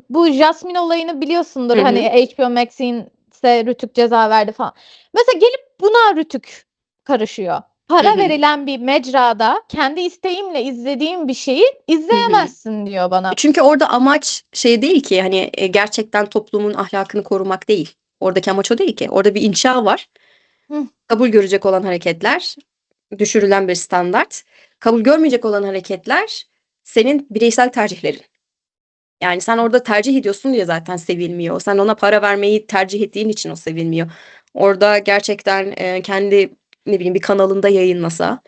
bu Jasmine olayını biliyorsundur. Hı Hani hı. HBO Max'in ise Rütük ceza verdi falan. Mesela gelip buna Rütük karışıyor. Hı Para hı. verilen bir mecrada kendi isteğimle izlediğim bir şeyi Hı hı. izleyemezsin diyor bana. Çünkü orada amaç şey değil ki hani gerçekten toplumun ahlakını korumak değil. Oradaki amaç o değil ki. Orada bir inşa var. Hı, Kabul görecek olan hareketler, düşürülen bir standart. Kabul görmeyecek olan hareketler senin bireysel tercihlerin. Yani sen orada tercih ediyorsun diye zaten sevilmiyor. Sen ona para vermeyi tercih ettiğin için o sevilmiyor. Orada gerçekten kendi ne bileyim bir kanalında yayınlasa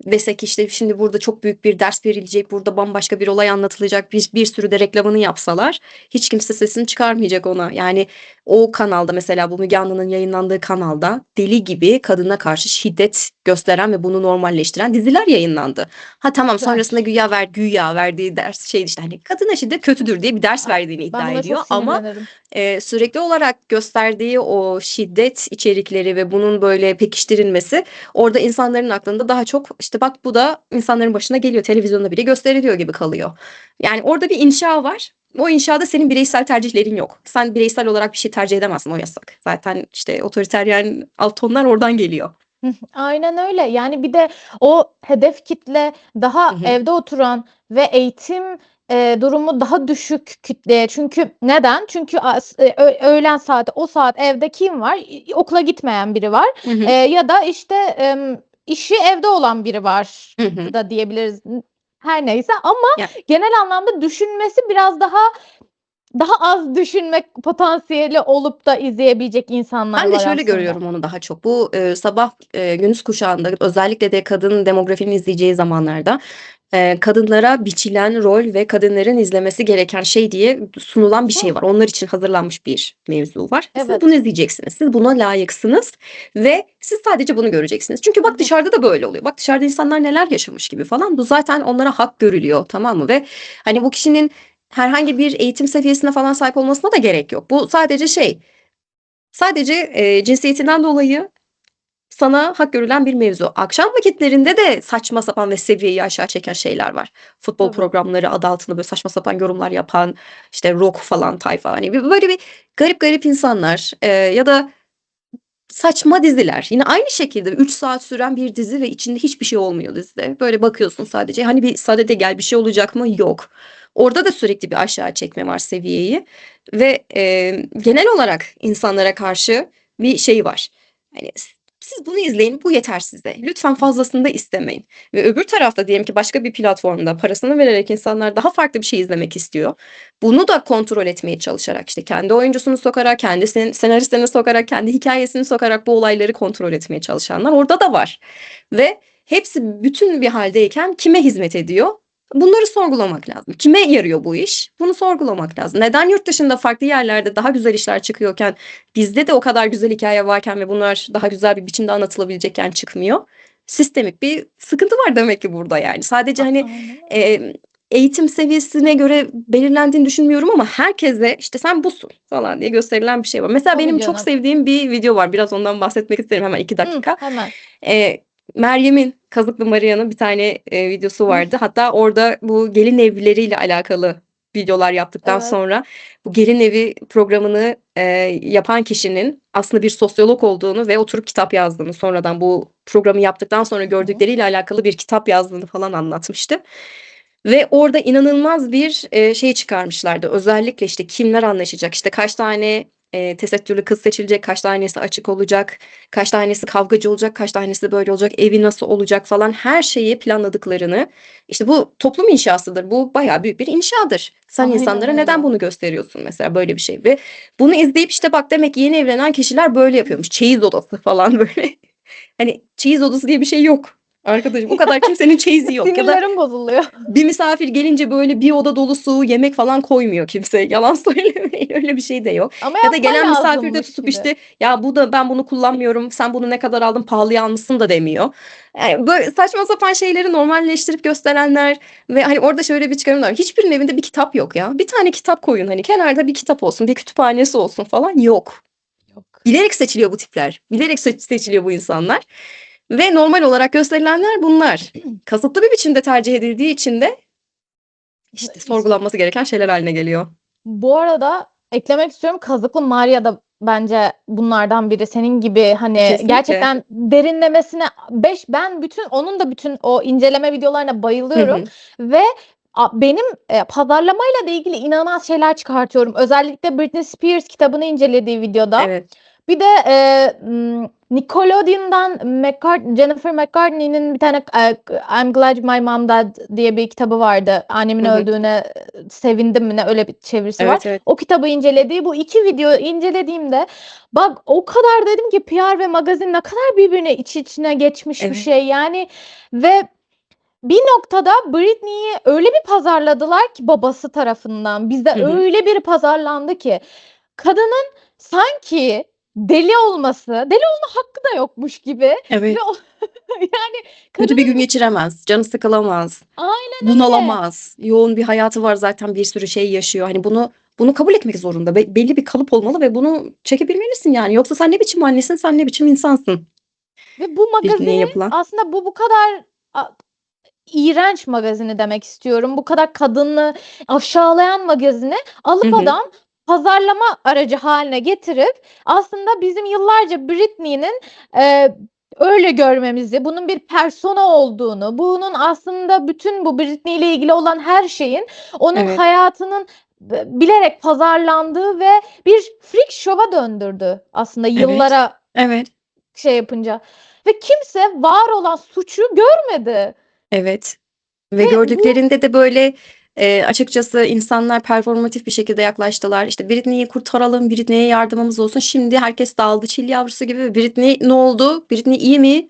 desek işte şimdi burada çok büyük bir ders verilecek, burada bambaşka bir olay anlatılacak, bir sürü de reklamını yapsalar hiç kimse sesini çıkarmayacak ona. Yani O kanalda mesela bu Müge Anlı'nın yayınlandığı kanalda deli gibi kadına karşı şiddet gösteren ve bunu normalleştiren diziler yayınlandı. Ha tamam, Güzel. sonrasında güya verdiği ders şey işte hani kadına şiddet kötüdür diye bir ders verdiğini Ben iddia buna ediyor çok ama sinirlenirim. sürekli olarak gösterdiği o şiddet içerikleri ve bunun böyle pekiştirilmesi orada insanların aklında daha çok işte bak bu da insanların başına geliyor, televizyonda bile gösteriliyor gibi kalıyor. Yani orada bir inşa var. O inşada senin bireysel tercihlerin yok. Sen bireysel olarak bir şey tercih edemezsin, o yasak. Zaten işte otoriteryen alt tonlar oradan geliyor. Aynen öyle. Yani bir de o hedef kitle Hı daha hı. evde oturan ve eğitim durumu daha düşük kitleye. Çünkü neden? Çünkü öğlen saati o saat evde kim var? Okula gitmeyen biri var. Hı hı. Ya da işte işi evde olan biri var Hı hı. da diyebiliriz. Her neyse ama Ya genel anlamda düşünmesi biraz daha az düşünmek potansiyeli olup da izleyebilecek insanlar ben de var şöyle aslında. görüyorum onu daha çok. Bu sabah gündüz kuşağında özellikle de kadın demografinin izleyeceği zamanlarda kadınlara biçilen rol ve kadınların izlemesi gereken şey diye sunulan bir Hı, şey var. Onlar için hazırlanmış bir mevzu var. Siz bunu evet. izleyeceksiniz. Siz buna layıksınız ve siz sadece bunu göreceksiniz. Çünkü Hı bak hı. dışarıda da böyle oluyor. Bak dışarıda insanlar neler yaşamış gibi falan. Bu zaten onlara hak görülüyor, tamam mı? Ve hani bu kişinin herhangi bir eğitim seviyesine falan sahip olmasına da gerek yok. Bu sadece sadece cinsiyetinden dolayı sana hak görülen bir mevzu. Akşam vakitlerinde de saçma sapan ve seviyeyi aşağı çeken şeyler var. Futbol Tabii. programları adı altında böyle saçma sapan yorumlar yapan, işte rock falan tayfa. Hani böyle bir garip garip insanlar ya da saçma diziler. Yine aynı şekilde 3 saat süren bir dizi ve içinde hiçbir şey olmuyor dizide. Böyle bakıyorsun sadece. Hani bir sadede gel bir şey olacak mı? Yok. Orada da sürekli bir aşağı çekme var seviyeyi. Ve genel olarak insanlara karşı bir şey var. Hani siz bunu izleyin, bu yeter size. Lütfen fazlasını da istemeyin. Ve öbür tarafta diyelim ki başka bir platformda parasını vererek insanlar daha farklı bir şey izlemek istiyor. Bunu da kontrol etmeye çalışarak işte kendi oyuncusunu sokarak, kendi senaristlerini sokarak, kendi hikayesini sokarak bu olayları kontrol etmeye çalışanlar orada da var. Ve hepsi bütün bir haldeyken kime hizmet ediyor? Bunları sorgulamak lazım. Kime yarıyor bu iş? Bunu sorgulamak lazım. Neden yurt dışında farklı yerlerde daha güzel işler çıkıyorken bizde de o kadar güzel hikaye varken ve bunlar daha güzel bir biçimde anlatılabilecekken çıkmıyor? Sistemik bir sıkıntı var demek ki burada yani. Sadece hani Aynen öyle. e, eğitim seviyesine göre belirlendiğini düşünmüyorum ama herkese işte sen busun falan diye gösterilen bir şey var. Mesela Tabii benim çok canım. sevdiğim bir video var. Biraz ondan bahsetmek isterim hemen 2 dakika. Hemen. Meryem'in Kazıklı Maria'nın bir tane videosu Hı, vardı. Hatta orada bu gelin evleriyle alakalı videolar yaptıktan evet. sonra bu gelin evi programını yapan kişinin aslında bir sosyolog olduğunu ve oturup kitap yazdığını, sonradan bu programı yaptıktan sonra Hı hı. gördükleriyle alakalı bir kitap yazdığını falan anlatmıştı. Ve orada inanılmaz bir şey çıkarmışlardı. Özellikle işte kimler anlaşacak, işte kaç tane tesettürlü kız seçilecek, kaç tanesi açık olacak, kaç tanesi kavgacı olacak, kaç tanesi böyle olacak, evi nasıl olacak falan, her şeyi planladıklarını. İşte bu toplum inşasıdır. Bu bayağı büyük bir inşadır. Sen Aynen insanlara neden öyle. bunu gösteriyorsun mesela, böyle bir şey. Ve bunu izleyip işte bak demek ki yeni evlenen kişiler böyle yapıyormuş. Çeyiz odası falan böyle. Hani çeyiz odası diye bir şey yok. Arkadaşım o kadar kimsenin çeyizi yok. Ya da Sinirlerim bozuluyor. bir misafir gelince böyle bir oda dolusu yemek falan koymuyor kimse. Yalan söylemeyin, öyle bir şey de yok. Ama Ya da yapman gelen misafir de lazımmış tutup gibi. işte ya bu da ben bunu kullanmıyorum, sen bunu ne kadar aldın, pahalıya almışsın da demiyor. Yani böyle saçma sapan şeyleri normalleştirip gösterenler ve hani orada şöyle bir çıkarım var. Hiçbirinin evinde bir kitap yok ya. Bir tane kitap koyun, hani kenarda bir kitap olsun, bir kütüphanesi olsun falan, yok. Yok. Bilerek seçiliyor bu tipler. Bilerek seçiliyor bu insanlar. Ve normal olarak gösterilenler bunlar. Kasıtlı bir biçimde tercih edildiği için de işte sorgulanması gereken şeyler haline geliyor. Bu arada eklemek istiyorum. Kazıklı Maria da bence bunlardan biri. Senin gibi hani Kesinlikle. gerçekten derinlemesine ben bütün o inceleme videolarına Hı bayılıyorum hı. ve benim pazarlamayla da ilgili inanılmaz şeyler çıkartıyorum. Özellikle Britney Spears kitabını incelediği videoda. Evet. Bir de Nickelodeon'dan Jennifer McCartney'nin bir tane I'm Glad My Mom Died diye bir kitabı vardı. Annemin Hı hı. öldüğüne sevindim mi ne, öyle bir çevirisi var. Evet, evet. O kitabı incelediği bu iki video incelediğimde bak o kadar dedim ki PR ve magazin ne kadar birbirine içine geçmiş bir Evet. şey yani ve bir noktada Britney'i öyle bir pazarladılar ki babası tarafından bizde Hı hı. öyle bir pazarlandı ki kadının sanki deli olması, deli olma hakkı da yokmuş gibi ve Evet. o yani Kötü bir kadının gün geçiremez, canı sıkılamaz, aynen öyle. bunalamaz. Yoğun bir hayatı var zaten, bir sürü şey yaşıyor. Hani bunu kabul etmek zorunda. Belli bir kalıp olmalı ve bunu çekebilmelisin yani. Yoksa sen ne biçim annesin, sen ne biçim insansın? Ve bu Britney'e magazinin yapılan. aslında bu kadar iğrenç magazini demek istiyorum. Bu kadar kadını aşağılayan magazini Hı alıp hı. adam pazarlama aracı haline getirip aslında bizim yıllarca Britney'nin öyle görmemizi, bunun bir persona olduğunu, bunun aslında bütün bu Britney ile ilgili olan her şeyin onun Evet. hayatının bilerek pazarlandığı ve bir freak show'a döndürdü aslında Evet. yıllara Evet. şey yapınca. Ve kimse var olan suçu görmedi. Evet. Ve Ve bu gördüklerinde de böyle açıkçası insanlar performatif bir şekilde yaklaştılar. İşte Britney'i kurtaralım, Britney'e yardımımız olsun. Şimdi herkes dağıldı çil yavrusu gibi. Britney ne oldu? Britney iyi mi?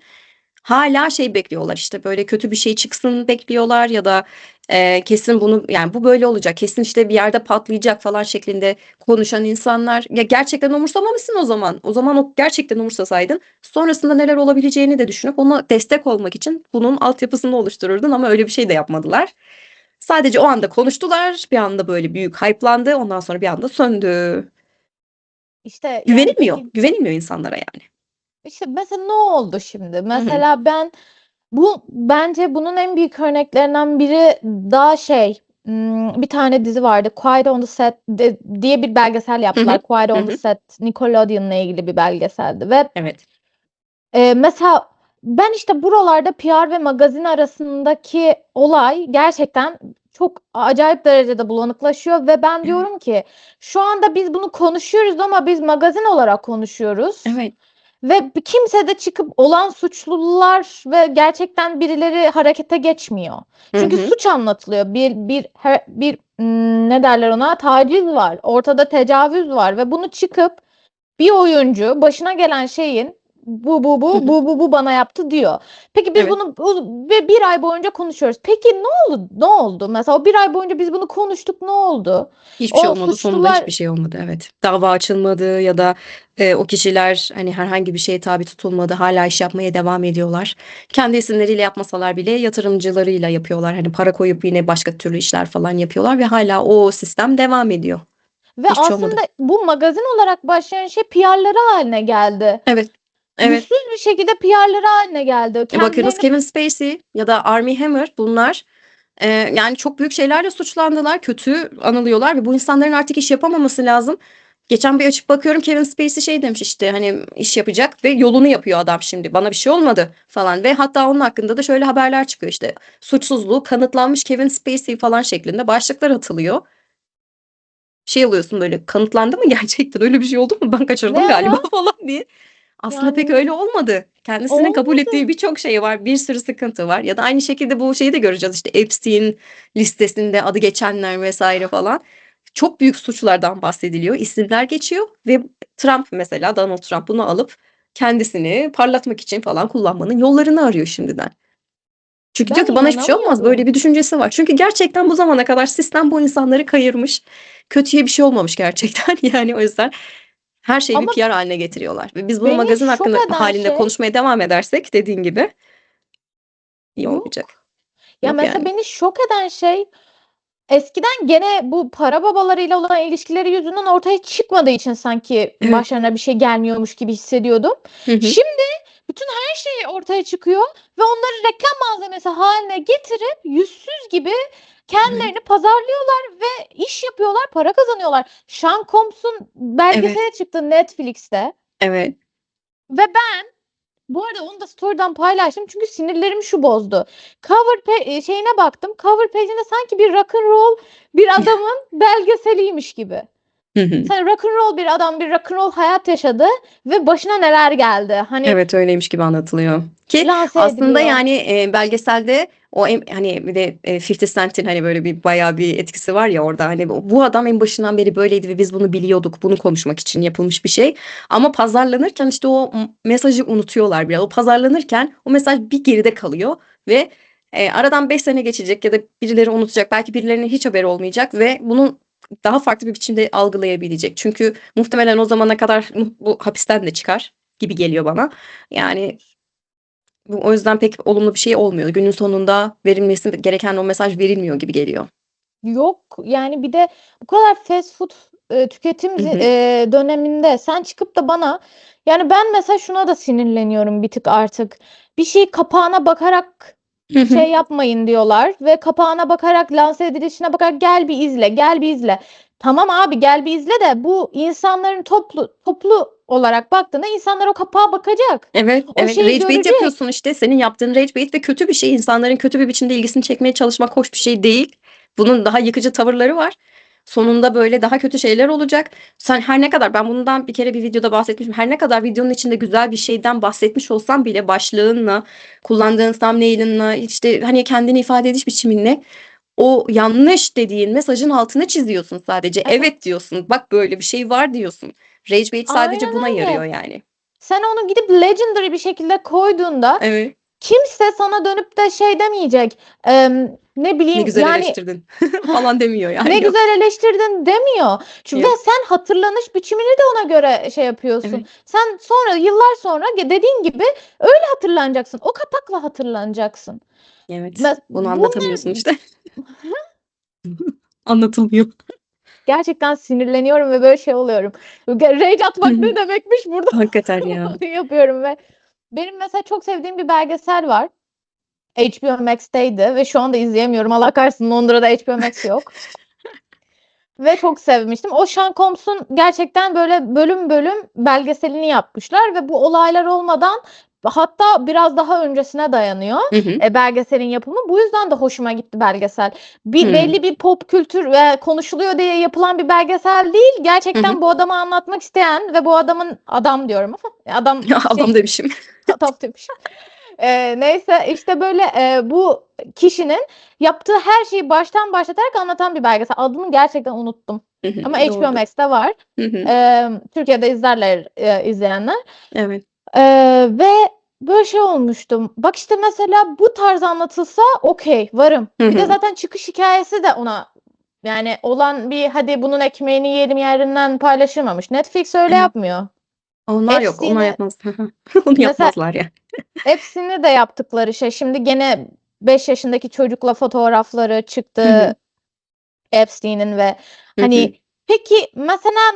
Hala şey bekliyorlar, işte böyle kötü bir şey çıksın bekliyorlar ya da kesin bunu, yani bu böyle olacak, kesin işte bir yerde patlayacak falan şeklinde konuşan insanlar. Ya gerçekten umursamamışsın o zaman. O zaman o gerçekten umursasaydın sonrasında neler olabileceğini de düşünüp ona destek olmak için bunun altyapısını oluştururdun ama öyle bir şey de yapmadılar. Sadece o anda konuştular, bir anda böyle büyük hype'landı, ondan sonra bir anda söndü. işte yani Güvenilmiyor. peki Güvenilmiyor insanlara yani. işte mesela ne oldu şimdi? Hı hı. Mesela bence bunun en büyük örneklerinden biri daha bir tane dizi vardı. Quiet on the Set diye bir belgesel Hı hı. yaptılar. Quiet Hı on the hı. Set Nickelodeon'la ilgili bir belgeseldi ve Evet. mesela ben işte buralarda PR ve magazin arasındaki olay gerçekten çok acayip derecede bulanıklaşıyor ve ben Evet. diyorum ki şu anda biz bunu konuşuyoruz ama biz magazin olarak konuşuyoruz. Evet. Ve kimse de çıkıp olan suçlular ve gerçekten birileri harekete geçmiyor. Hı Çünkü hı. suç anlatılıyor. Ne derler ona? Taciz var. Ortada tecavüz var ve bunu çıkıp bir oyuncu başına gelen şeyin Hı hı. bu bana yaptı diyor. Peki biz Evet. ve bir ay boyunca konuşuyoruz. Peki ne oldu? Ne oldu? Mesela o bir ay boyunca biz bunu konuştuk. Ne oldu? Hiçbir şey O olmadı. Sonunda suçlular hiçbir şey olmadı. Evet. Dava açılmadı ya da o kişiler hani herhangi bir şeye tabi tutulmadı. Hala iş yapmaya devam ediyorlar. Kendi isimleriyle yapmasalar bile yatırımcılarıyla yapıyorlar. Hani para koyup yine başka türlü işler falan yapıyorlar ve hala o sistem devam ediyor. ve Hiçbir şey olmadı. aslında bu magazin olarak başlayan şey PR'ları haline geldi. Evet. Evet. Yüzsüz bir şekilde PR'ları haline geldi. Bakınız Kendilerini Kevin Spacey ya da Armie Hammer, bunlar yani çok büyük şeylerle suçlandılar. Kötü anılıyorlar ve bu insanların artık iş yapamaması lazım. Geçen bir açıp bakıyorum, Kevin Spacey şey demiş, işte hani iş yapacak ve yolunu yapıyor adam şimdi. Bana bir şey olmadı falan ve hatta onun hakkında da şöyle haberler çıkıyor, işte suçsuzluğu kanıtlanmış Kevin Spacey falan şeklinde başlıklar atılıyor. Şey oluyorsun böyle, kanıtlandı mı gerçekten, öyle bir şey oldu mu, ben ne kaçırdım galiba ara falan diye. Aslında pek yani öyle olmadı. Kendisinin kabul ettiği olmadı. birçok şey var. Bir sürü sıkıntı var. Ya da aynı şekilde bu şeyi de göreceğiz. İşte Epstein listesinde adı geçenler vesaire falan. Çok büyük suçlardan bahsediliyor. İsimler geçiyor ve Trump, mesela Donald Trump, bunu alıp kendisini parlatmak için falan kullanmanın yollarını arıyor şimdiden. Çünkü diyor Ben ki bana hiçbir şey olmaz. Böyle inanamıyorum. bir düşüncesi var. Çünkü gerçekten bu zamana kadar sistem bu insanları kayırmış. Kötüye bir şey olmamış gerçekten. Yani o yüzden her şeyi bir Ama PR haline getiriyorlar. Ve biz bunu beni magazin şok hakkında eden halinde şey konuşmaya devam edersek, dediğin gibi iyi olmayacak. yok. Ya Yok mesela yani. beni şok eden şey eskiden gene bu para babalarıyla olan ilişkileri yüzünden ortaya çıkmadığı için sanki Evet. başlarına bir şey gelmiyormuş gibi hissediyordum. Hı hı. Şimdi bütün her şey ortaya çıkıyor ve onları reklam malzemesi haline getirip yüzsüz gibi Evet. kendilerini pazarlıyorlar ve iş yapıyorlar, para kazanıyorlar. Sean Combs'un Evet. belgeseli çıktı Netflix'te Evet. ve bu arada onu da story'den paylaştım çünkü sinirlerimi şu bozdu. Şeyine baktım. Cover page'inde sanki bir rock and roll bir adamın belgeseliymiş gibi. Hı hı. Sen rock and roll bir adam bir rock and roll hayat yaşadı ve başına neler geldi. Hani Evet, öyleymiş gibi anlatılıyor. Ki lanse aslında ediliyor. yani belgeselde o hani bir de 50 Cent'in hani böyle bir bayağı bir etkisi var ya orada, hani bu adam en başından beri böyleydi ve biz bunu biliyorduk. Bunu konuşmak için yapılmış bir şey. Ama pazarlanırken işte o mesajı unutuyorlar biraz. O pazarlanırken o mesaj bir geride kalıyor ve aradan 5 sene geçecek ya da birileri unutacak. Belki birilerinin hiç haberi olmayacak ve bunun daha farklı bir biçimde algılayabilecek. Çünkü muhtemelen o zamana kadar bu hapisten de çıkar gibi geliyor bana. Yani o yüzden pek olumlu bir şey olmuyor. Günün sonunda verilmesi gereken o mesaj verilmiyor gibi geliyor. Yok yani bir de bu kadar fast food tüketim Hı hı. döneminde sen çıkıp da bana, yani ben mesela şuna da sinirleniyorum bir tık artık. Bir şey kapağına bakarak Hı hı. şey yapmayın diyorlar ve kapağına bakarak, lanse edilişine bakarak gel bir izle, gel bir izle. Tamam abi, gel bir izle de bu insanların toplu olarak baktığında insanlar o kapağa bakacak. Evet, O evet. şeyi Rage bait görecek. yapıyorsun işte. Senin yaptığın rage bait ve kötü bir şey. İnsanların kötü bir biçimde ilgisini çekmeye çalışmak hoş bir şey değil. Bunun daha yıkıcı tavırları var. Sonunda böyle daha kötü şeyler olacak. Sen her ne kadar, ben bundan bir kere bir videoda bahsetmiştim. Her ne kadar videonun içinde güzel bir şeyden bahsetmiş olsan bile başlığınla, kullandığın thumbnail'ınla, işte hani kendini ifade ediş biçiminle o yanlış dediğin mesajın altına çiziyorsun sadece. Evet Evet, diyorsun. Bak böyle bir şey var diyorsun. Rage bait sadece aynen buna öyle. yarıyor yani. Sen onu gidip legendary bir şekilde koyduğunda Evet. kimse sana dönüp de şey demeyecek. Ne Ne bileyim güzel yani, eleştirdin falan demiyor ne yani. Yok. güzel eleştirdin demiyor. Çünkü ve Yok. sen hatırlanış biçimini de ona göre şey yapıyorsun. Evet. Sen sonra, yıllar sonra dediğin gibi öyle hatırlanacaksın. O kapakla hatırlanacaksın. Evet. Bunu anlatamıyorsun Bunlar işte. Anlatılmıyor. gerçekten sinirleniyorum ve böyle şey oluyorum. Rage atmak ne demekmiş burada, Hakikaten ya. onu yapıyorum ve benim mesela çok sevdiğim bir belgesel var. HBO Max'teydi ve şu anda izleyemiyorum. Allah kahretsin, Londra'da HBO Max yok. Ve çok sevmiştim. O Sean Combs'un gerçekten böyle bölüm bölüm belgeselini yapmışlar ve bu olaylar olmadan, hatta biraz daha öncesine dayanıyor Hı hı. belgeselin yapımı. Bu yüzden de hoşuma gitti belgesel. Hı. Belli bir pop kültür ve konuşuluyor diye yapılan bir belgesel değil. Hı hı. Gerçekten bu adamı anlatmak isteyen ve bu adamın, adam diyorum ama adam Adam demişim. adam demiş. Neyse işte böyle bu kişinin yaptığı her şeyi baştan başlatarak anlatan bir belgesel. Adını gerçekten unuttum. Hı hı. Ama HBO Doğrudur. Max'te var. Hı hı. Türkiye'de izlerler izleyenler. Evet. Ve böyle şey olmuştum. Bak işte mesela bu tarz anlatılsa okey, varım. Hı Bir de hı. zaten çıkış hikayesi de ona yani olan bir, hadi bunun ekmeğini yiyelim yerinden paylaşılmamış. Netflix öyle Evet. yapmıyor. Onlar yok. Onlar Epstein'i yapmaz. Hı hı. Onu mesela, yapmazlar ya. hepsini de yaptıkları şey. Şimdi gene 5 yaşındaki çocukla fotoğrafları Hı hı. çıktı Epstein'in ve Hı hı. hani, peki mesela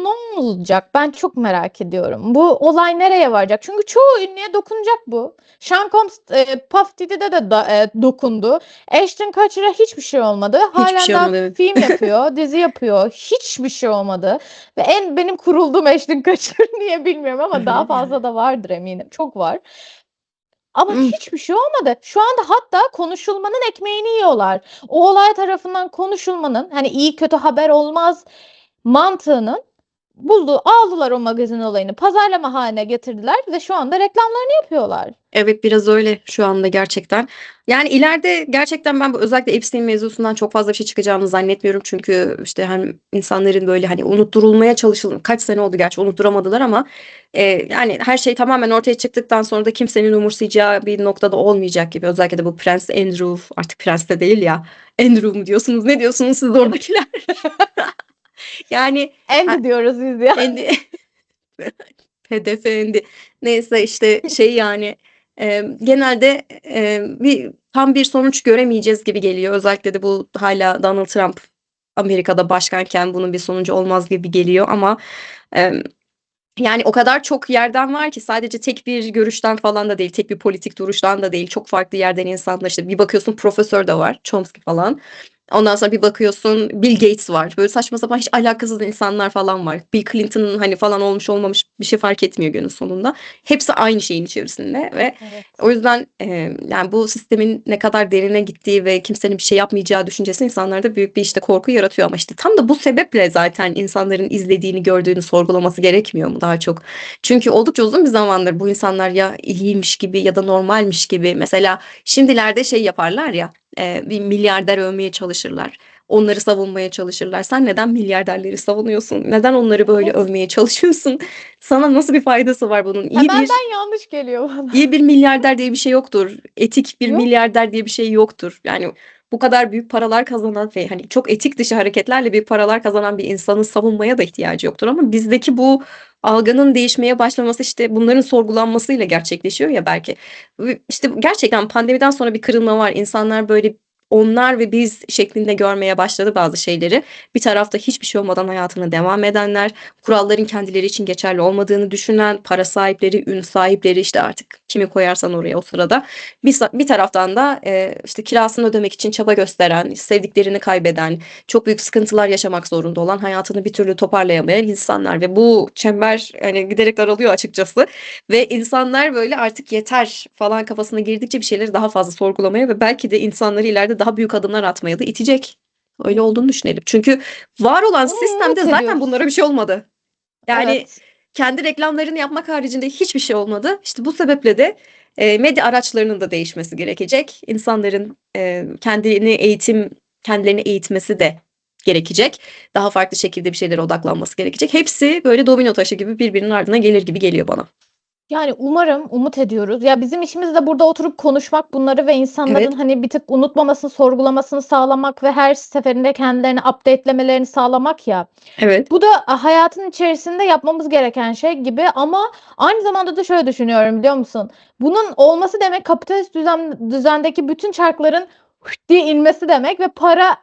ne olacak? Ben çok merak ediyorum. Bu olay nereye varacak? Çünkü çoğu ünlüye dokunacak bu. Sean Combs Puff Daddy'de de dokundu. Ashton Kutcher'a hiçbir şey olmadı. Hiçbir Halen şey daha olmadı. Evet. film yapıyor, dizi yapıyor. Hiçbir şey olmadı. Ve benim kurulduğum Ashton Kutcher niye bilmiyorum ama daha Evet yani. fazla da vardır eminim. Çok var. Ama Hı. hiçbir şey olmadı. Şu anda hatta konuşulmanın ekmeğini yiyorlar. O olay tarafından konuşulmanın, hani iyi kötü haber olmaz mantığının aldılar o magazin olayını, pazarlama haline getirdiler ve şu anda reklamlarını yapıyorlar. Evet, biraz öyle şu anda gerçekten. Yani ileride gerçekten ben bu özellikle Epstein mevzusundan çok fazla bir şey çıkacağını zannetmiyorum. Çünkü işte hem insanların böyle hani unutturulmaya kaç sene oldu gerçi unutturamadılar ama yani her şey tamamen ortaya çıktıktan sonra da kimsenin umursayacağı bir noktada olmayacak gibi. Özellikle de bu Prens Andrew, artık prens de değil ya. Andrew mu diyorsunuz, ne diyorsunuz siz oradakiler? Yani ha- Endi diyoruz biz ya. Andy hedefendi. Neyse işte şey yani genelde tam bir sonuç göremeyeceğiz gibi geliyor. Özellikle de bu hala Donald Trump Amerika'da başkanken bunun bir sonucu olmaz gibi geliyor ama e, yani o kadar çok yerden var ki sadece tek bir görüşten falan da değil, tek bir politik duruştan da değil. Çok farklı yerden insanlar işte bir bakıyorsun profesör de var, Chomsky falan. Ondan sonra bir bakıyorsun Bill Gates var. Böyle saçma sapan hiç alakasız insanlar falan var. Bill Clinton'ın hani falan olmuş olmamış bir şey fark etmiyor günün sonunda. Hepsi aynı şeyin içerisinde ve Evet. o yüzden yani bu sistemin ne kadar derine gittiği ve kimsenin bir şey yapmayacağı düşüncesi insanlarda büyük bir işte korku yaratıyor ama işte tam da bu sebeple zaten insanların izlediğini, gördüğünü sorgulaması gerekmiyor mu daha çok? Çünkü oldukça uzun bir zamandır bu insanlar ya iyiymiş gibi ya da normalmiş gibi mesela şimdilerde şey yaparlar ya bir milyarder övmeye çalışırlar. Onları savunmaya çalışırlar. Sen neden milyarderleri savunuyorsun? Neden onları böyle Evet. övmeye çalışıyorsun? Sana nasıl bir faydası var bunun? Benden yanlış geliyor bana. İyi bir milyarder diye bir şey yoktur. Etik bir Yok. milyarder diye bir şey yoktur. Yani bu kadar büyük paralar kazanan ve hani çok etik dışı hareketlerle büyük paralar kazanan bir insanı savunmaya da ihtiyacı yoktur ama bizdeki bu algının değişmeye başlaması işte bunların sorgulanmasıyla gerçekleşiyor ya belki. Ve işte gerçekten pandemiden sonra bir kırılma var. İnsanlar böyle onlar ve biz şeklinde görmeye başladı bazı şeyleri. Bir tarafta hiçbir şey olmadan hayatına devam edenler, kuralların kendileri için geçerli olmadığını düşünen, para sahipleri, ün sahipleri işte artık kimi koyarsan oraya o sırada. Bir taraftan da işte kirasını ödemek için çaba gösteren, sevdiklerini kaybeden, çok büyük sıkıntılar yaşamak zorunda olan, hayatını bir türlü toparlayamayan insanlar ve bu çember hani giderek daralıyor açıkçası. Ve insanlar böyle artık yeter falan kafasına girdikçe bir şeyleri daha fazla sorgulamaya ve belki de insanları ileride daha büyük adımlar atmaya da itecek. Öyle olduğunu düşünelim. Çünkü var olan sistemde Umut zaten ediyoruz. bunlara bir şey olmadı. Yani Evet. kendi reklamlarını yapmak haricinde hiçbir şey olmadı. İşte bu sebeple de medya araçlarının da değişmesi gerekecek. İnsanların kendilerini eğitmesi de gerekecek. Daha farklı şekilde bir şeylere odaklanması gerekecek. Hepsi böyle domino taşı gibi birbirinin ardına gelir gibi geliyor bana. Yani umarım, umut ediyoruz. Ya bizim işimiz de burada oturup konuşmak bunları ve insanların Evet, hani bir tık unutmamasını, sorgulamasını sağlamak ve her seferinde kendilerini update'lemelerini sağlamak ya. evet. Bu da hayatın içerisinde yapmamız gereken şey gibi ama aynı zamanda da şöyle düşünüyorum biliyor musun? Bunun olması demek kapitalist düzendeki bütün çarkların diye inmesi demek ve para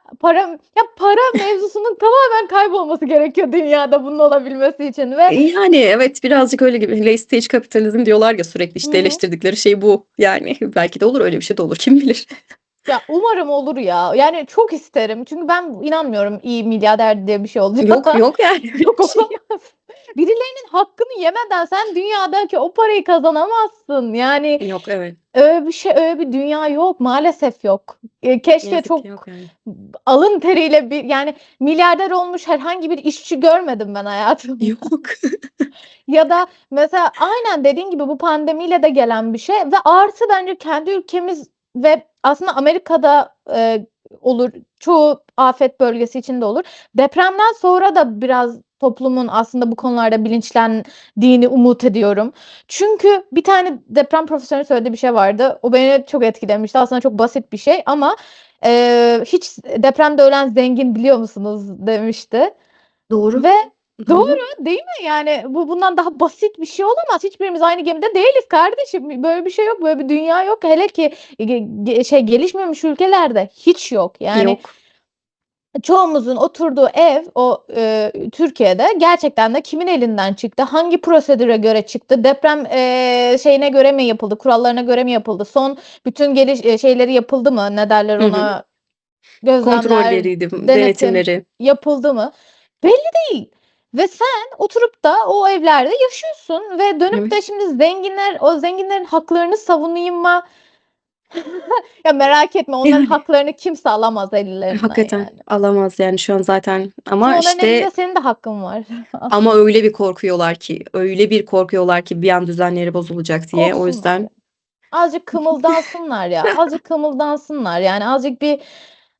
mevzusunun tamamen kaybolması gerekiyor dünyada bunun olabilmesi için ve Yani evet birazcık öyle gibi. Late stage kapitalizm diyorlar ya sürekli hı işte hı. eleştirdikleri şey bu. Yani belki de olur öyle bir şey de olur kim bilir. Ya umarım olur ya. Yani çok isterim. Çünkü ben inanmıyorum iyi milyarder diye bir şey Yok olacağına. yok yani öyle Yok bir şey. olamaz. Birilerinin hakkını yemeden sen dünyadaki o parayı kazanamazsın. Yani Yok evet. öyle bir şey, öyle bir dünya yok. Maalesef yok. Ne Keşke yazık ki çok yok yani. alın teriyle bir yani milyarder olmuş herhangi bir işçi görmedim ben hayatımda. Yok. Ya da mesela aynen dediğin gibi bu pandemiyle de gelen bir şey ve artı bence kendi ülkemiz ve aslında Amerika'da olur. Çoğu afet bölgesi için de olur. Depremden sonra da biraz toplumun aslında bu konularda bilinçlendiğini umut ediyorum. Çünkü bir tane deprem profesörü söylediği bir şey vardı. O beni çok etkilemişti. Aslında çok basit bir şey ama hiç depremde ölen zengin biliyor musunuz demişti. Doğru. Ve Hı doğru hı. değil mi? Yani bundan daha basit bir şey olamaz. Hiçbirimiz aynı gemide değiliz kardeşim. Böyle bir şey yok. Böyle bir dünya yok. Hele ki gelişmemiş ülkelerde hiç yok. Yani Yok. çoğumuzun oturduğu ev Türkiye'de gerçekten de kimin elinden çıktı? Hangi prosedüre göre çıktı? Deprem şeyine göre mi yapıldı? Kurallarına göre mi yapıldı? Son bütün şeyleri yapıldı mı? Ne derler Hı hı. ona? Gözlemler, Kontrolleriydi, denetim denetimleri. yapıldı mı? Belli değil. Ve sen oturup da o evlerde yaşıyorsun ve dönüp Evet. de şimdi o zenginlerin haklarını savunayım mı? Ya merak etme onların Yani haklarını kimse alamaz ellerinden hakikaten yani. alamaz yani şu an zaten Ki ama onların elinde işte senin de hakkın var ama aslında. öyle bir korkuyorlar ki öyle bir korkuyorlar ki bir an düzenleri bozulacak diye. O Korksunlar ya. yüzden Azıcık kımıldansınlar ya. Azıcık kımıldansınlar. Yani azıcık bir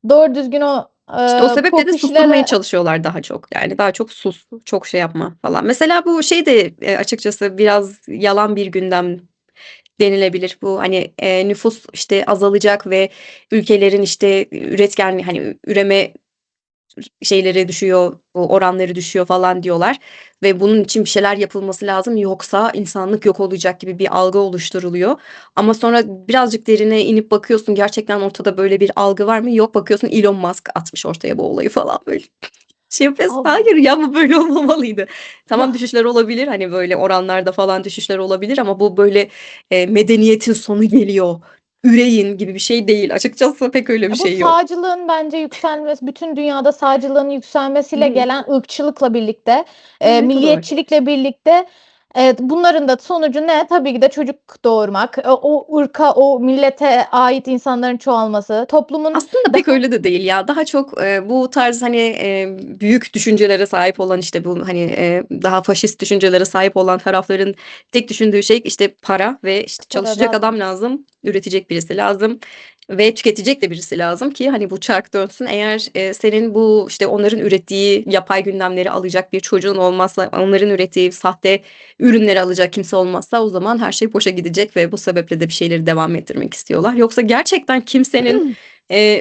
doğru düzgün o İşte o sebeple de pop susturmaya işlere çalışıyorlar daha çok. Yani daha çok sus, çok şey yapma falan. Mesela bu şey de açıkçası biraz yalan bir gündem denilebilir. Bu hani nüfus işte azalacak ve ülkelerin işte üretkenliği hani üreme şeyleri düşüyor, o oranları düşüyor falan diyorlar ve bunun için bir şeyler yapılması lazım yoksa insanlık yok olacak gibi bir algı oluşturuluyor. Ama sonra birazcık derine inip bakıyorsun gerçekten ortada böyle bir algı var mı? Yok bakıyorsun Elon Musk atmış ortaya bu olayı falan böyle. Şey yapıyorsun. al Hayır ya bu böyle olmamalıydı. Tamam ya. düşüşler olabilir hani böyle oranlarda falan düşüşler olabilir ama bu böyle medeniyetin sonu geliyor. Üreyin gibi bir şey değil. Açıkçası pek öyle bir Bu şey yok. sağcılığın bence yükselmesi, bütün dünyada sağcılığın Hı yükselmesiyle hı. gelen ırkçılıkla birlikte, Evet o da var. milliyetçilikle birlikte bunların da sonucu ne? Tabii ki de çocuk doğurmak, o ırka, o millete ait insanların çoğalması, toplumun Aslında pek daha öyle de değil ya. Daha çok bu tarz hani büyük düşüncelere sahip olan işte bu hani daha faşist düşüncelere sahip olan tarafların tek düşündüğü şey işte para ve işte çalışacak paradan adam lazım, üretecek birisi lazım ve tüketecek de birisi lazım ki hani bu çark dönsün. Eğer senin bu işte onların ürettiği yapay gündemleri alacak bir çocuğun olmazsa, onların ürettiği sahte ürünleri alacak kimse olmazsa o zaman her şey boşa gidecek ve bu sebeple de bir şeyleri devam ettirmek istiyorlar. Yoksa gerçekten kimsenin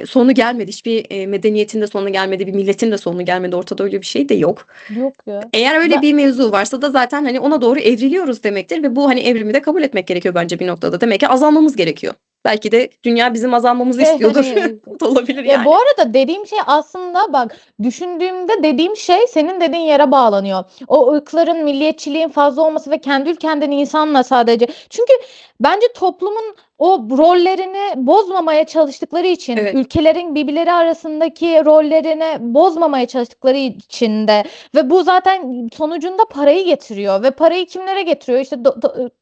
Sonu gelmedi. Hiçbir, medeniyetin de sonu gelmedi, bir milletin de sonu gelmedi. Ortada öyle bir şey de yok. Yok ya. Eğer öyle Ben bir mevzu varsa da zaten, hani, ona doğru evriliyoruz demektir ve bu, hani, evrimi de kabul etmek gerekiyor bence bir noktada. Demek ki azalmamız gerekiyor. Belki de dünya bizim azalmamızı istiyordur. O da olabilir Ya bu yani. arada dediğim şey aslında bak düşündüğümde dediğim şey senin dediğin yere bağlanıyor. O ırkların, milliyetçiliğin fazla olması ve kendi ülkenden insanla sadece. Çünkü bence toplumun o rollerini bozmamaya çalıştıkları için, Evet. ülkelerin birbirleri arasındaki rollerini bozmamaya çalıştıkları için de ve bu zaten sonucunda parayı getiriyor ve parayı kimlere getiriyor? İşte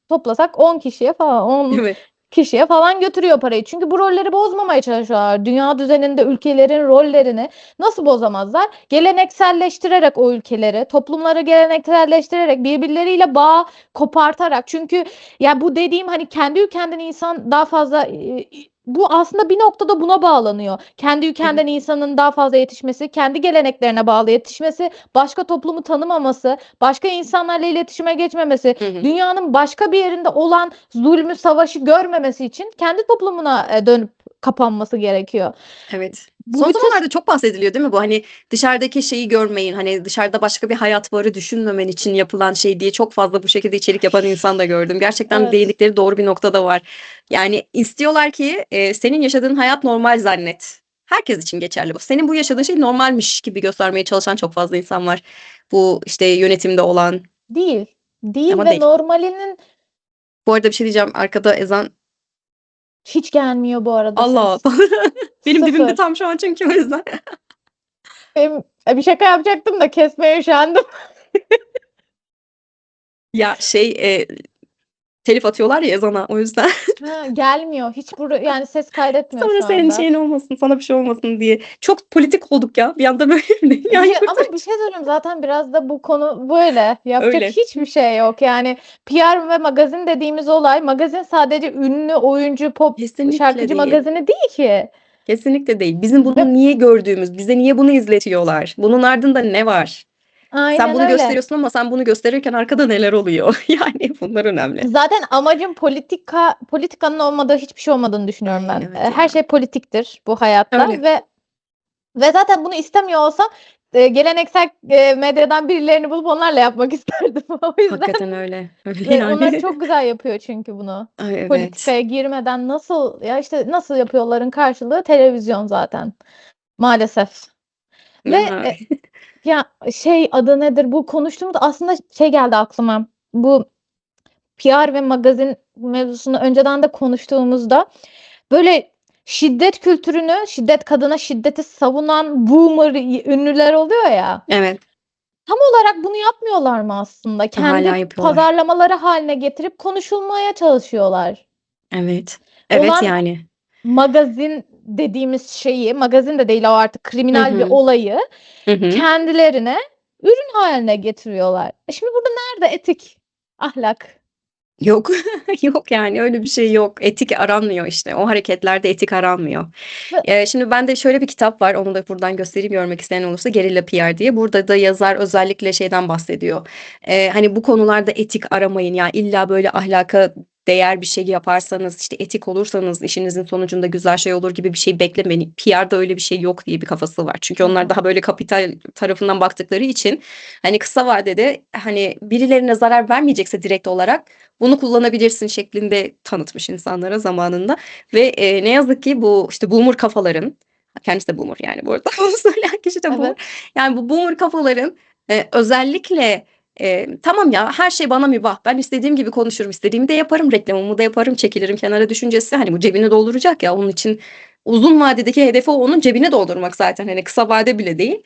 toplasak 10 kişiye falan, 10 Evet. kişiye falan götürüyor parayı. Çünkü bu rolleri bozmamaya çalışıyorlar. Dünya düzeninde ülkelerin rollerini nasıl bozamazlar? Gelenekselleştirerek o ülkeleri, toplumları gelenekselleştirerek, birbirleriyle bağ kopartarak. Çünkü ya bu dediğim hani kendi ülkenden insan daha fazla bu aslında bir noktada buna bağlanıyor. Kendi Evet. ülkenden insanın daha fazla yetişmesi, kendi geleneklerine bağlı yetişmesi, başka toplumu tanımaması, başka insanlarla iletişime geçmemesi, Hı hı. dünyanın başka bir yerinde olan zulmü, savaşı görmemesi için kendi toplumuna dönüp kapanması gerekiyor. Evet. Bu Son bütün zamanlarda çok bahsediliyor değil mi bu? Hani dışarıdaki şeyi görmeyin, hani dışarıda başka bir hayat varı düşünmemen için yapılan şey diye çok fazla bu şekilde içerik yapan insan da gördüm. Gerçekten evet, değindikleri doğru bir noktada var. Yani istiyorlar ki senin yaşadığın hayat normal zannet. Herkes için geçerli bu. Senin bu yaşadığın şey normalmiş gibi göstermeye çalışan çok fazla insan var. Bu işte yönetimde olan değil. Değil ama ve değil. normalinin Bu arada bir şey diyeceğim. Arkada ezan. hiç gelmiyor bu arada Allah. ses. Benim dibimde Sıfır. tam şu an çünkü o yüzden. Benim, bir şaka yapacaktım da kesmeye üşendim. Ya şey telif atıyorlar ya ezana o yüzden. Ha, gelmiyor. Hiç yani ses kaydetmiyor Sonra şu senin anda. şeyin olmasın, sana bir şey olmasın diye. Çok politik olduk ya. Bir anda böyle dünyayı Ama bir kurtaracağız. şey söyleyeyim zaten biraz da bu konu böyle. Yapacak Öyle. hiçbir şey yok. Yani PR ve magazin dediğimiz olay magazin sadece ünlü oyuncu, pop Kesinlikle şarkıcı değil. magazini değil ki. Kesinlikle değil. Bizim Ve bunu niye gördüğümüz, bize niye bunu izletiyorlar? Bunun ardında ne var? Sen aynen bunu öyle. gösteriyorsun ama sen bunu gösterirken arkada neler oluyor? Yani bunlar önemli. Zaten amacın politikanın olmadığı hiçbir şey olmadığını düşünüyorum Ay ben. evet Her ya. şey politiktir bu hayatta Öyle. ve zaten bunu istemiyor olsam geleneksel medyadan birilerini bulup onlarla yapmak isterdim. O yüzden Hakikaten öyle. Öyle ve onlar yani. çok güzel yapıyor çünkü bunu. Ay evet. Politikaya girmeden nasıl ya işte nasıl yapıyorların karşılığı televizyon zaten maalesef. Ve Ay. ya şey adı nedir bu konuştuğumuz aslında şey geldi aklıma. Bu PR ve magazin mevzusunu önceden de konuştuğumuzda böyle şiddet kültürünü, kadına şiddeti savunan boomer ünlüler oluyor ya. Evet. Tam olarak bunu yapmıyorlar mı aslında? Hala Kendi yapıyorlar. pazarlamaları haline getirip konuşulmaya çalışıyorlar. Evet. Evet Olan yani. magazin dediğimiz şeyi, magazin de değil o artık Hı kriminal bir hı. olayı Hı hı. kendilerine ürün haline getiriyorlar. Şimdi burada nerede etik, ahlak? Yok. Yok yani öyle bir şey yok. Etik aranmıyor işte. O hareketlerde etik aranmıyor. Ve Şimdi bende şöyle bir kitap var. Onu da buradan göstereyim görmek isteyen olursa. Gerilla PR diye. Burada da yazar özellikle şeyden bahsediyor. Hani bu konularda etik aramayın. Yani illa böyle ahlaka değer bir şey yaparsanız işte etik olursanız işinizin sonucunda güzel şey olur gibi bir şey beklemeyin. PR'da öyle bir şey yok diye bir kafası var. Çünkü hı onlar hı. daha böyle kapital tarafından baktıkları için hani kısa vadede hani birilerine zarar vermeyecekse direkt olarak bunu kullanabilirsin şeklinde tanıtmış insanlara zamanında ve ne yazık ki bu işte boomer kafaların kendisi de boomer yani bu arada onu söyleyen kişi de boomer. Evet. Yani bu boomer kafaların özellikle tamam ya her şey bana mübah. Ben istediğim gibi konuşurum, istediğimi de yaparım, reklamımı da yaparım, çekilirim kenara düşüncesi hani bu cebini dolduracak ya onun için uzun vadedeki hedefi onun cebine doldurmak zaten hani kısa vade bile değil.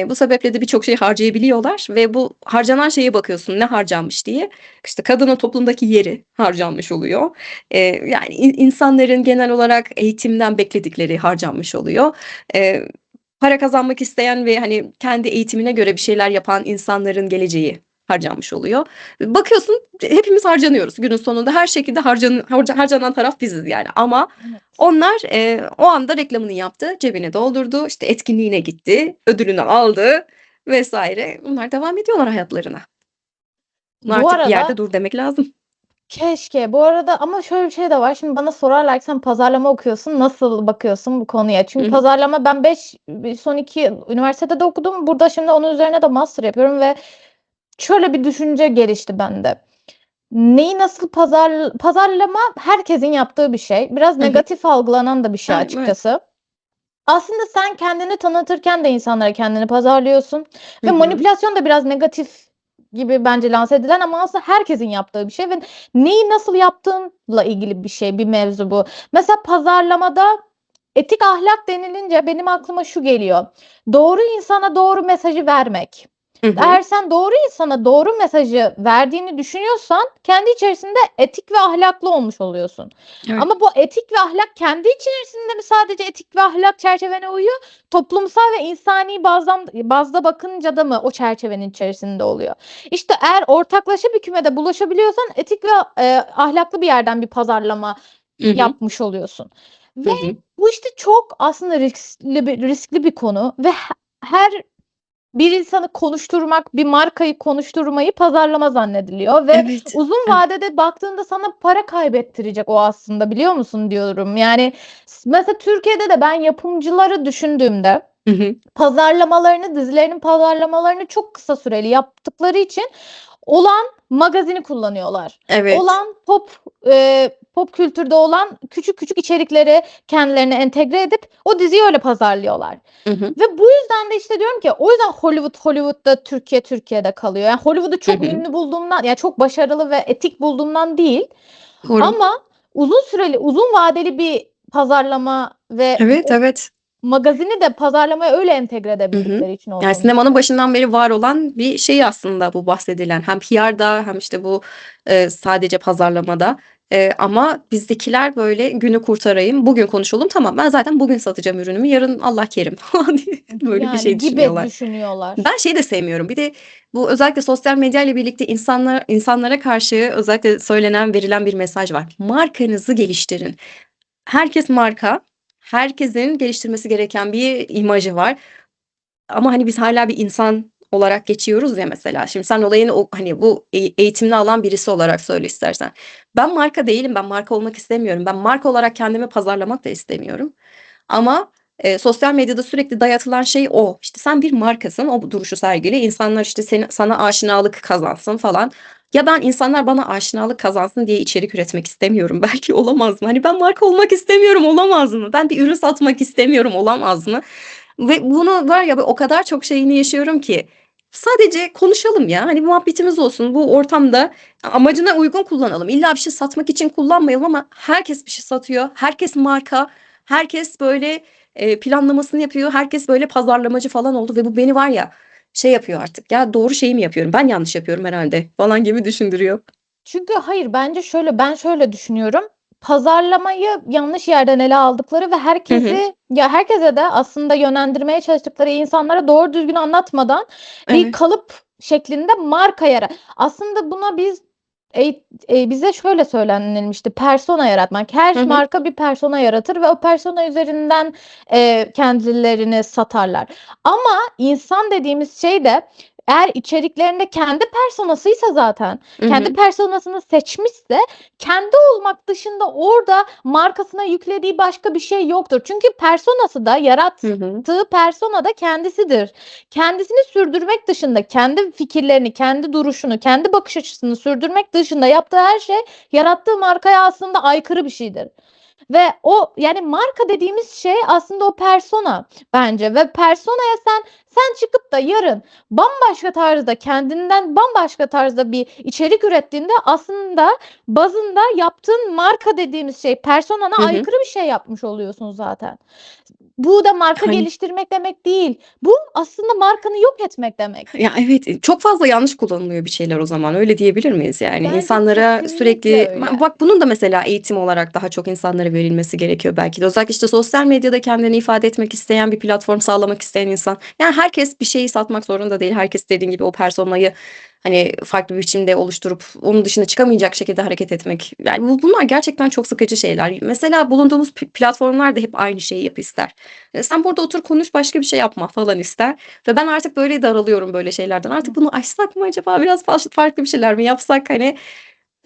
Bu sebeple de birçok şey harcayabiliyorlar ve bu harcanan şeye bakıyorsun ne harcanmış diye. İşte kadının toplumdaki yeri harcanmış oluyor. Yani insanların genel olarak eğitimden bekledikleri harcanmış oluyor. Para kazanmak isteyen ve hani kendi eğitimine göre bir şeyler yapan insanların geleceği harcanmış oluyor. Bakıyorsun hepimiz harcanıyoruz günün sonunda her şekilde harcanan taraf biziz yani ama Evet. onlar o anda reklamını yaptı, cebine doldurdu, işte etkinliğine gitti, ödülünü aldı vesaire. Bunlar devam ediyorlar hayatlarına. Buna Bu artık bir yerde arada dur demek lazım. Keşke. Bu arada ama şöyle bir şey de var. Şimdi bana sorarlar ki sen pazarlama okuyorsun. Nasıl bakıyorsun bu konuya? Hı Çünkü hı. pazarlama ben son 2 yıl üniversitede de okudum. Burada şimdi onun üzerine de master yapıyorum ve şöyle bir düşünce gelişti bende. Neyi nasıl pazarlama herkesin yaptığı bir şey. Biraz Hı hı. negatif algılanan da bir şey Evet. açıkçası. Aslında sen kendini tanıtırken de insanlara kendini pazarlıyorsun Hı ve hı. manipülasyon da biraz negatif gibi bence lanse edilen ama aslında herkesin yaptığı bir şey ve neyi nasıl yaptığınla ilgili bir şey, bir mevzu bu. Mesela pazarlamada etik ahlak denilince benim aklıma şu geliyor. Doğru insana doğru mesajı vermek. Hı hı. Eğer sen doğru insana doğru mesajı verdiğini düşünüyorsan kendi içerisinde etik ve ahlaklı olmuş oluyorsun. Evet. Ama bu etik ve ahlak kendi içerisinde mi sadece etik ve ahlak çerçevene uyuyor? Toplumsal ve insani bazda bakınca da mı o çerçevenin içerisinde oluyor? İşte eğer ortaklaşa bir kümede bulaşabiliyorsan etik ve ahlaklı bir yerden bir pazarlama Hı hı. yapmış oluyorsun. Hı Ve hı. bu işte çok aslında riskli bir konu ve her bir insanı konuşturmak, bir markayı konuşturmayı pazarlama zannediliyor ve Evet. uzun Evet. vadede baktığında sana para kaybettirecek o aslında biliyor musun diyorum. Yani mesela Türkiye'de de ben yapımcıları düşündüğümde Hı hı. pazarlamalarını, dizilerinin pazarlamalarını çok kısa süreli yaptıkları için olan magazini kullanıyorlar. Evet. Olan pop kültürde olan küçük küçük içerikleri kendilerine entegre edip o diziyi öyle pazarlıyorlar. Hı hı. Ve bu yüzden de işte diyorum ki o yüzden Hollywood'da Türkiye'de kalıyor. Yani Hollywood'u Hı çok hı. ünlü bulduğumdan, yani çok başarılı ve etik bulduğumdan değil Doğru. ama uzun vadeli bir pazarlama ve Evet, o evet. magazini de pazarlamaya öyle entegre Hı hı. edebildikleri için Yani olduğunu sinemanın düşünüyorum. başından beri var olan bir şey aslında bu bahsedilen. Hem PR'da hem işte bu sadece pazarlamada. Ama bizdekiler böyle günü kurtarayım, bugün konuşalım. Tamam ben zaten bugün satacağım ürünümü, yarın Allah kerim falan diye böyle bir şey Yani gibi düşünüyorlar. düşünüyorlar. Ben şeyi de sevmiyorum. Bir de bu özellikle sosyal medya ile birlikte insanlara karşı özellikle söylenen, verilen bir mesaj var. Markanızı geliştirin. Herkes marka, herkesin geliştirmesi gereken bir imajı var. Ama, hani, biz hâlâ bir insan olarak geçiyoruz ya mesela. Şimdi sen olayını hani, bu eğitimini alan birisi olarak söyle istersen. Ben marka değilim, ben marka olmak istemiyorum. Ben marka olarak kendimi pazarlamak da istemiyorum. Ama, sosyal medyada sürekli dayatılan şey o. İşte, sen bir markasın, o duruşu sergile, insanlar, işte, sana aşinalık kazansın falan. Ya ben insanlar bana aşinalık kazansın diye içerik üretmek istemiyorum. Belki olamaz mı? Hani, ben marka olmak istemiyorum, olamaz mı? Ben bir ürün satmak istemiyorum, olamaz mı? Ve bunu var ya, o kadar çok şeyini yaşıyorum ki. Sadece konuşalım ya. Hani muhabbetimiz olsun. Bu ortamda amacına uygun kullanalım. İlla bir şey satmak için kullanmayalım ama herkes bir şey satıyor. Herkes marka. Herkes böyle planlamasını yapıyor. Herkes böyle pazarlamacı falan oldu ve bu beni var ya şey yapıyor artık. Ya doğru şeyi mi yapıyorum? Ben yanlış yapıyorum herhalde falan gibi düşündürüyor. Çünkü hayır bence ben şöyle düşünüyorum. Pazarlamayı yanlış yerden ele aldıkları ve Hı hı. herkese de aslında yönlendirmeye çalıştıkları insanlara doğru düzgün anlatmadan bir Evet. kalıp şeklinde marka aslında buna bize şöyle söylenilmişti. Persona yaratmak. Her Hı hı. marka bir persona yaratır ve o persona üzerinden kendilerini satarlar. Ama insan dediğimiz şey de eğer içeriklerinde kendi personasıysa zaten Hı kendi hı. personasını seçmişse kendi olmak dışında orada markasına yüklediği başka bir şey yoktur. Çünkü personası da Hı hı. yarattığı persona da kendisidir. Kendisini sürdürmek dışında kendi fikirlerini, kendi duruşunu, kendi bakış açısını sürdürmek dışında yaptığı her şey yarattığı markaya aslında aykırı bir şeydir. Ve o yani marka dediğimiz şey aslında o persona bence ve personaya sen çıkıp da yarın bambaşka tarzda kendinden bambaşka tarzda bir içerik ürettiğinde aslında bazında yaptığın marka dediğimiz şey personana Hı hı. aykırı bir şey yapmış oluyorsun zaten. Bu da marka Hani geliştirmek demek değil. Bu aslında markanı yok etmek demek. ya, evet, çok fazla yanlış kullanılıyor bir şeyler o zaman, öyle diyebilir miyiz yani? Bence İnsanlara kesinlikle sürekli öyle. bak bunun da mesela eğitim olarak daha çok insanlara verilmesi gerekiyor belki de. Özellikle, işte, sosyal medyada kendini ifade etmek isteyen, bir platform sağlamak isteyen insan. Yani herkes bir şeyi satmak zorunda değil. Herkes dediğin gibi o personayı, hani, farklı bir biçimde oluşturup onun dışına çıkamayacak şekilde hareket etmek. Yani bunlar gerçekten çok sıkıcı şeyler. Mesela bulunduğumuz platformlar da hep aynı şeyi yap ister. Sen burada otur konuş, başka bir şey yapma falan ister. Ve ben artık böyle daralıyorum böyle şeylerden. Artık bunu aşsak mı acaba? Biraz farklı bir şeyler mi yapsak? Hani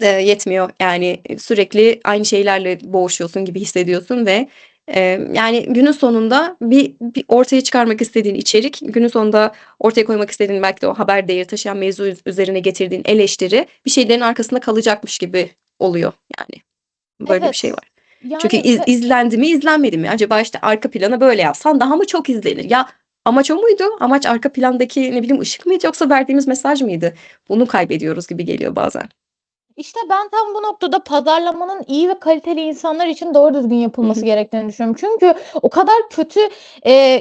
Yetmiyor. Yani sürekli aynı şeylerle boğuşuyorsun gibi hissediyorsun ve yani günün sonunda bir ortaya çıkarmak istediğin içerik, günün sonunda ortaya koymak istediğin belki de o haber değeri taşıyan mevzu üzerine getirdiğin eleştiri bir şeylerin arkasında kalacakmış gibi oluyor yani. Böyle bir şey Evet. var. Çünkü Yani ve izlendi mi, izlenmedi mi? Acaba işte arka plana böyle yapsan daha mı çok izlenir? Ya amaç o muydu? Amaç arka plandaki ne bileyim ışık mıydı yoksa verdiğimiz mesaj mıydı? Bunu kaybediyoruz gibi geliyor bazen. İşte ben tam bu noktada pazarlamanın iyi ve kaliteli insanlar için doğru düzgün Hı yapılması hı. gerektiğini düşünüyorum. Çünkü o kadar kötü,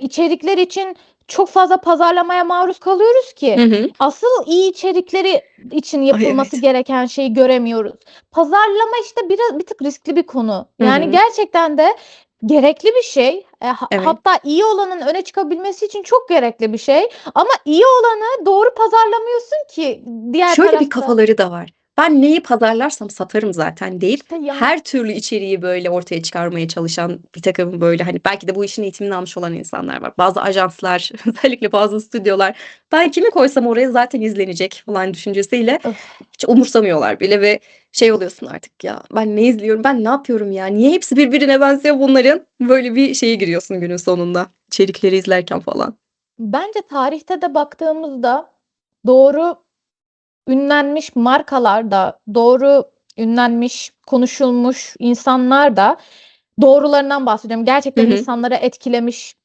içerikler için çok fazla pazarlamaya maruz kalıyoruz Hı ki hı. asıl iyi içerikleri için Ay, yapılması evet. gereken şeyi göremiyoruz. Pazarlama işte bir tık riskli bir konu. Hı Yani hı. gerçekten de gerekli bir şey. Evet. Hatta iyi olanın öne çıkabilmesi için çok gerekli bir şey. Ama iyi olanı doğru pazarlamıyorsun ki diğer Şöyle bir tarafta. kafaları da var. Ben neyi pazarlarsam satarım zaten deyip İşte ya. her türlü içeriği böyle ortaya çıkarmaya çalışan bir takım böyle hani belki de bu işin eğitimini almış olan insanlar var. Bazı ajanslar, özellikle bazı stüdyolar ben kimi koysam oraya zaten izlenecek falan düşüncesiyle Öf. hiç umursamıyorlar bile ve şey oluyorsun artık ya ben ne izliyorum ben ne yapıyorum ya niye hepsi birbirine benziyor bunların böyle bir şeye giriyorsun günün sonunda içerikleri izlerken falan. Bence tarihte de baktığımızda doğru ünlenmiş markalar da, doğru ünlenmiş, konuşulmuş insanlar da doğrularından bahsediyorum. Hı Gerçekten hı. insanları etkilemiş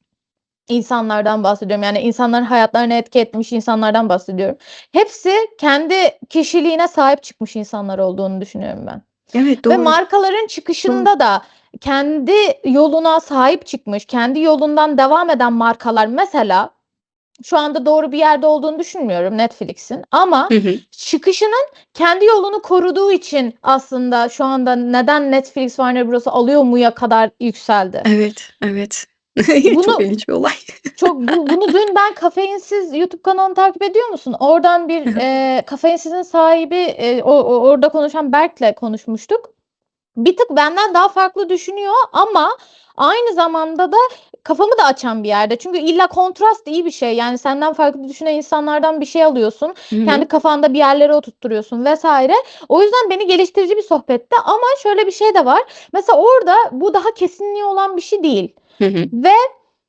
insanlardan bahsediyorum. Yani insanların hayatlarına etki etmiş insanlardan bahsediyorum. Hepsi kendi kişiliğine sahip çıkmış insanlar olduğunu düşünüyorum ben. Evet Ve doğru. markaların Doğru. çıkışında da kendi yoluna sahip çıkmış, kendi yolundan devam eden markalar mesela şu anda doğru bir yerde olduğunu düşünmüyorum Netflix'in ama Hı hı. çıkışının kendi yolunu koruduğu için aslında şu anda neden Netflix Warner Bros'u alıyor muya kadar yükseldi. Evet, evet. Çok Bunu ilginç bir olay. bunu dün ben Kafeinsiz YouTube kanalını takip ediyor musun? Oradan bir Hı hı. Kafeinsiz'in sahibi orada konuşan Berk'le konuşmuştuk. Bir tık benden daha farklı düşünüyor ama aynı zamanda da kafamı da açan bir yerde. Çünkü illa kontrast iyi bir şey. Yani senden farklı düşünen insanlardan bir şey alıyorsun. Hı Kendi hı. kafanda bir yerlere oturtturuyorsun vesaire. O yüzden beni geliştirici bir sohbetti ama şöyle bir şey de var. Mesela orada bu daha kesinliği olan bir şey değil. Hı hı. Ve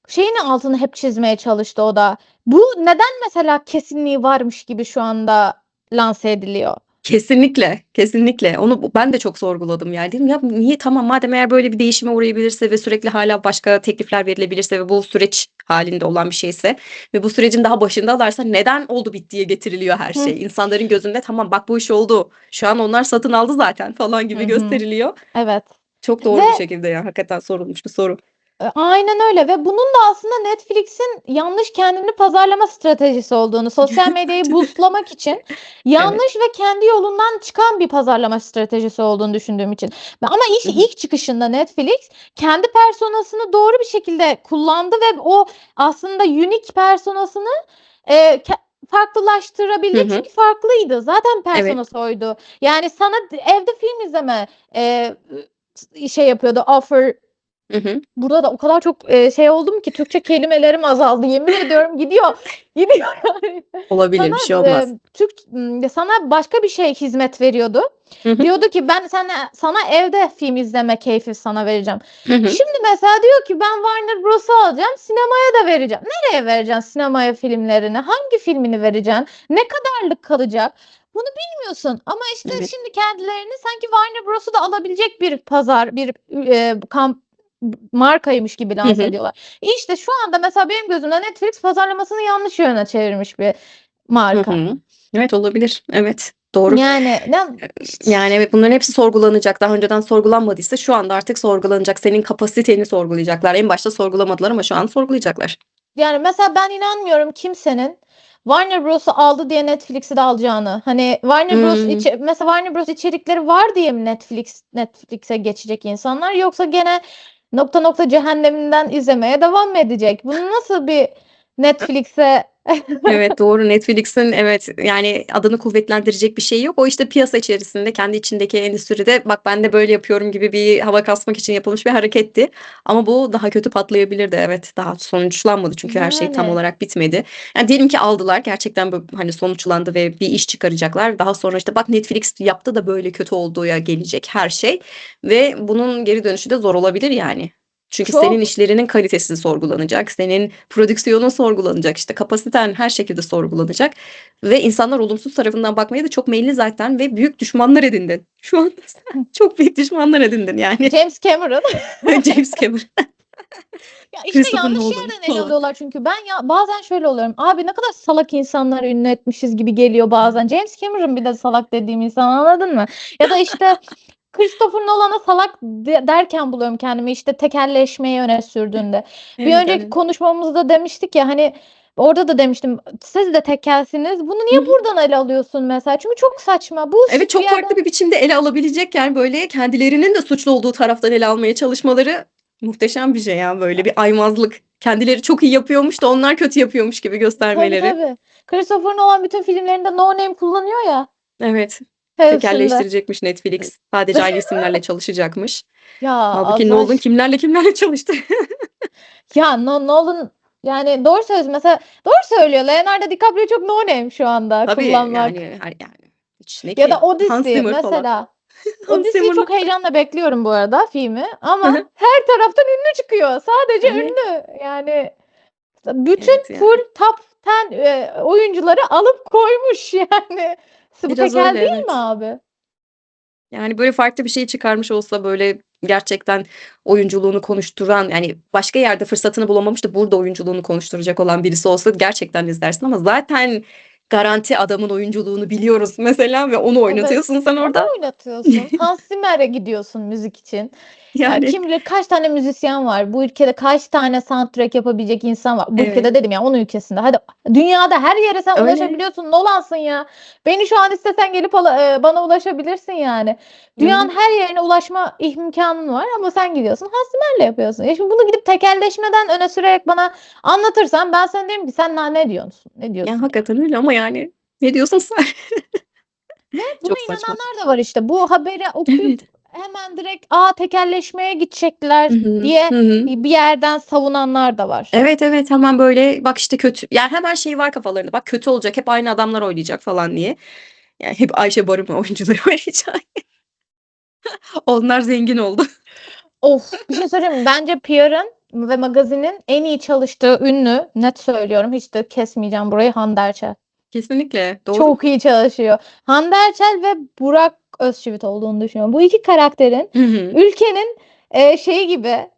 şeyin altını hep çizmeye çalıştı o da. Bu neden mesela kesinliği varmış gibi şu anda lanse ediliyor? Kesinlikle, kesinlikle. Onu ben de çok sorguladım yani. Dedim ya niye tamam madem eğer böyle bir değişime uğrayabilirse ve sürekli hala başka teklifler verilebilirse ve bu süreç halinde olan bir şeyse ve bu sürecin daha başındalarsa neden oldu bittiye getiriliyor her Hı şey? İnsanların gözünde tamam bak bu iş oldu. Şu an onlar satın aldı zaten falan hı. gibi Hı. gösteriliyor. Evet. Çok Ve doğru bir şekilde ya hakikaten sorulmuş bir soru. aynen öyle ve bunun da aslında Netflix'in yanlış kendini pazarlama stratejisi olduğunu, sosyal medyayı Bence de. boostlamak için Evet. yanlış ve kendi yolundan çıkan bir pazarlama stratejisi olduğunu düşündüğüm için. Ama Hı hı. ilk çıkışında Netflix kendi personasını doğru bir şekilde kullandı ve o aslında unique personasını e, ke- Hı farklılaştırabildi hı. çünkü farklıydı. Zaten Evet. personası oydu. Yani sana evde film izleme şey yapıyordu, offer. Hı hı. Burada da o kadar çok şey oldum ki Türkçe kelimelerim azaldı. Yemin ediyorum gidiyor. Gidiyor yani. Olabilir, Sana bir şey olmaz. sana başka bir şey hizmet veriyordu. Hı hı. Diyordu ki ben sana evde film izleme keyfi sana vereceğim. Hı hı. Şimdi mesela diyor ki ben Warner Bros'u alacağım, sinemaya da vereceğim. Nereye vereceksin sinemaya filmlerini? Hangi filmini vereceksin? Ne kadarlık kalacak? Bunu bilmiyorsun. Ama işte Evet. şimdi kendilerini sanki Warner Bros'u da alabilecek bir pazar, bir markaymış gibi Hı lanse hı. ediyorlar. İşte şu anda mesela benim gözümde Netflix pazarlamasını yanlış yöne çevirmiş bir Hı marka. hı. Evet, olabilir. Evet, doğru. Yani Yani, evet, bunların hepsi sorgulanacak. Daha önceden sorgulanmadıysa şu anda artık sorgulanacak. Senin kapasiteni sorgulayacaklar. En başta sorgulamadılar ama şu an sorgulayacaklar. yani mesela ben inanmıyorum kimsenin Warner Bros'u aldı diye Netflix'i de alacağını. Hani Hımm. mesela Warner Bros içerikleri var diye mi Netflix'e geçecek insanlar yoksa gene nokta nokta cehenneminden izlemeye devam mı edecek? Bunu nasıl bir Netflix'e Evet, doğru. Netflix'in evet, yani adını kuvvetlendirecek bir şey yok. O işte piyasa içerisinde, kendi içindeki endüstride bak ben de böyle yapıyorum gibi bir hava kasmak için yapılmış bir hareketti. Ama bu daha kötü patlayabilirdi. Evet, daha sonuçlanmadı çünkü her şey tam yani olarak bitmedi. Yani diyelim ki aldılar, gerçekten bu hani sonuçlandı ve bir iş çıkaracaklar. Daha sonra işte bak Netflix yaptı da böyle kötü olduğuya gelecek her şey ve bunun geri dönüşü de zor olabilir yani. Çünkü senin çok işlerinin kalitesi sorgulanacak, senin prodüksiyonun sorgulanacak, işte kapasiten her şekilde sorgulanacak ve insanlar olumsuz tarafından bakmaya da çok meyilli zaten ve büyük düşmanlar edindin. Şu anda sen çok büyük düşmanlar edindin yani. James Cameron. James Cameron, Ya işte Christopher yanlış Nolan yerden ele falan. alıyorlar çünkü ben ya bazen şöyle oluyorum. Abi ne kadar salak insanları ünlü etmişiz gibi geliyor bazen. James Cameron bir de salak dediğim insan, anladın mı? Ya da işte Christopher Nolan'a salak derken buluyorum kendimi, işte tekelleşmeyi öne sürdüğünde. Bir Evet, önceki evet. konuşmamızda demiştik ya, hani orada da demiştim siz de tekelsiniz. Bunu Hı niye hı. buradan ele alıyorsun mesela? Çünkü çok saçma. Evet, Bullshit bir çok farklı yerden. bir biçimde ele alabilecekken böyle kendilerinin de suçlu olduğu taraftan ele almaya çalışmaları muhteşem bir şey ya, böyle bir aymazlık. Kendileri çok iyi yapıyormuş da onlar kötü yapıyormuş gibi Tabii göstermeleri. tabii. Christopher Nolan bütün filmlerinde no name kullanıyor ya Evet. hepsinde. Tekelleştirecekmiş Netflix. Sadece aynı isimlerle çalışacakmış. Ya Halbuki Allah Nolan aşkına. kimlerle çalıştı. Ya Nolan, yani doğru söylüyorsun. Mesela doğru söylüyor. Leonardo DiCaprio çok no name şu anda Tabii kullanmak. yani, yani hiç ne Ya da ki Hans Odyssey Zimmer falan. mesela. Hans Odyssey'yi çok Zimmer'la. heyecanla bekliyorum bu arada filmi. Ama her taraftan ünlü çıkıyor. Sadece Evet. ünlü. Yani bütün Evet full yani. top 10 oyuncuları alıp koymuş yani. Bu Biraz tekel öyle, değil mi evet. abi? Yani böyle farklı bir şey çıkarmış olsa, böyle gerçekten oyunculuğunu konuşturan, yani başka yerde fırsatını bulamamış da burada oyunculuğunu konuşturacak olan birisi olsa gerçekten izlersin ama zaten garanti adamın oyunculuğunu biliyoruz mesela ve onu Evet. oynatıyorsun sen Onu orada. oynatıyorsun. Hans Zimmer'e gidiyorsun müzik için. Ya Yani kim bilir kaç tane müzisyen var. Bu ülkede kaç tane soundtrack yapabilecek insan var. Bu evet. ülkede dedim ya, onun ülkesinde. Hadi dünyada her yere sen Öyle. ulaşabiliyorsun. Nolansın ya. Beni şu an istesen gelip bana ulaşabilirsin yani. Hı hı. Dünyanın her yerine ulaşma imkanın var ama sen gidiyorsun Hans Zimmer'le yapıyorsun. Ya şimdi bunu gidip tekelleşmeden öne sürerek bana anlatırsan ben sana derim ki sen ne diyorsun? Ne Ya diyorsun yani? hakikaten öyle ama yani ne diyorsun sen? Ve buna Çok saçma. inananlar da var işte. Bu haberi okuyup Evet. hemen direkt tekelleşmeye Hı gidecekler hı. diye Hı hı. bir yerden savunanlar da var. Evet, evet, hemen böyle bak işte kötü. Yani hemen şey var kafalarında. Bak kötü olacak. Hep aynı adamlar oynayacak falan diye. Yani hep Ayşe Barım oyuncuları oynayacak. Onlar zengin oldu. Of, bir şey söyleyeyim mi? Bence PR'ın ve magazinin en iyi çalıştığı ünlü, net söylüyorum, hiç de kesmeyeceğim burayı, Hande Erçel. Kesinlikle. Doğru. Çok iyi çalışıyor. Hande Erçel ve Burak Özçivit olduğunu düşünüyorum. Bu iki karakterin Hı hı. ülkenin şeyi gibi,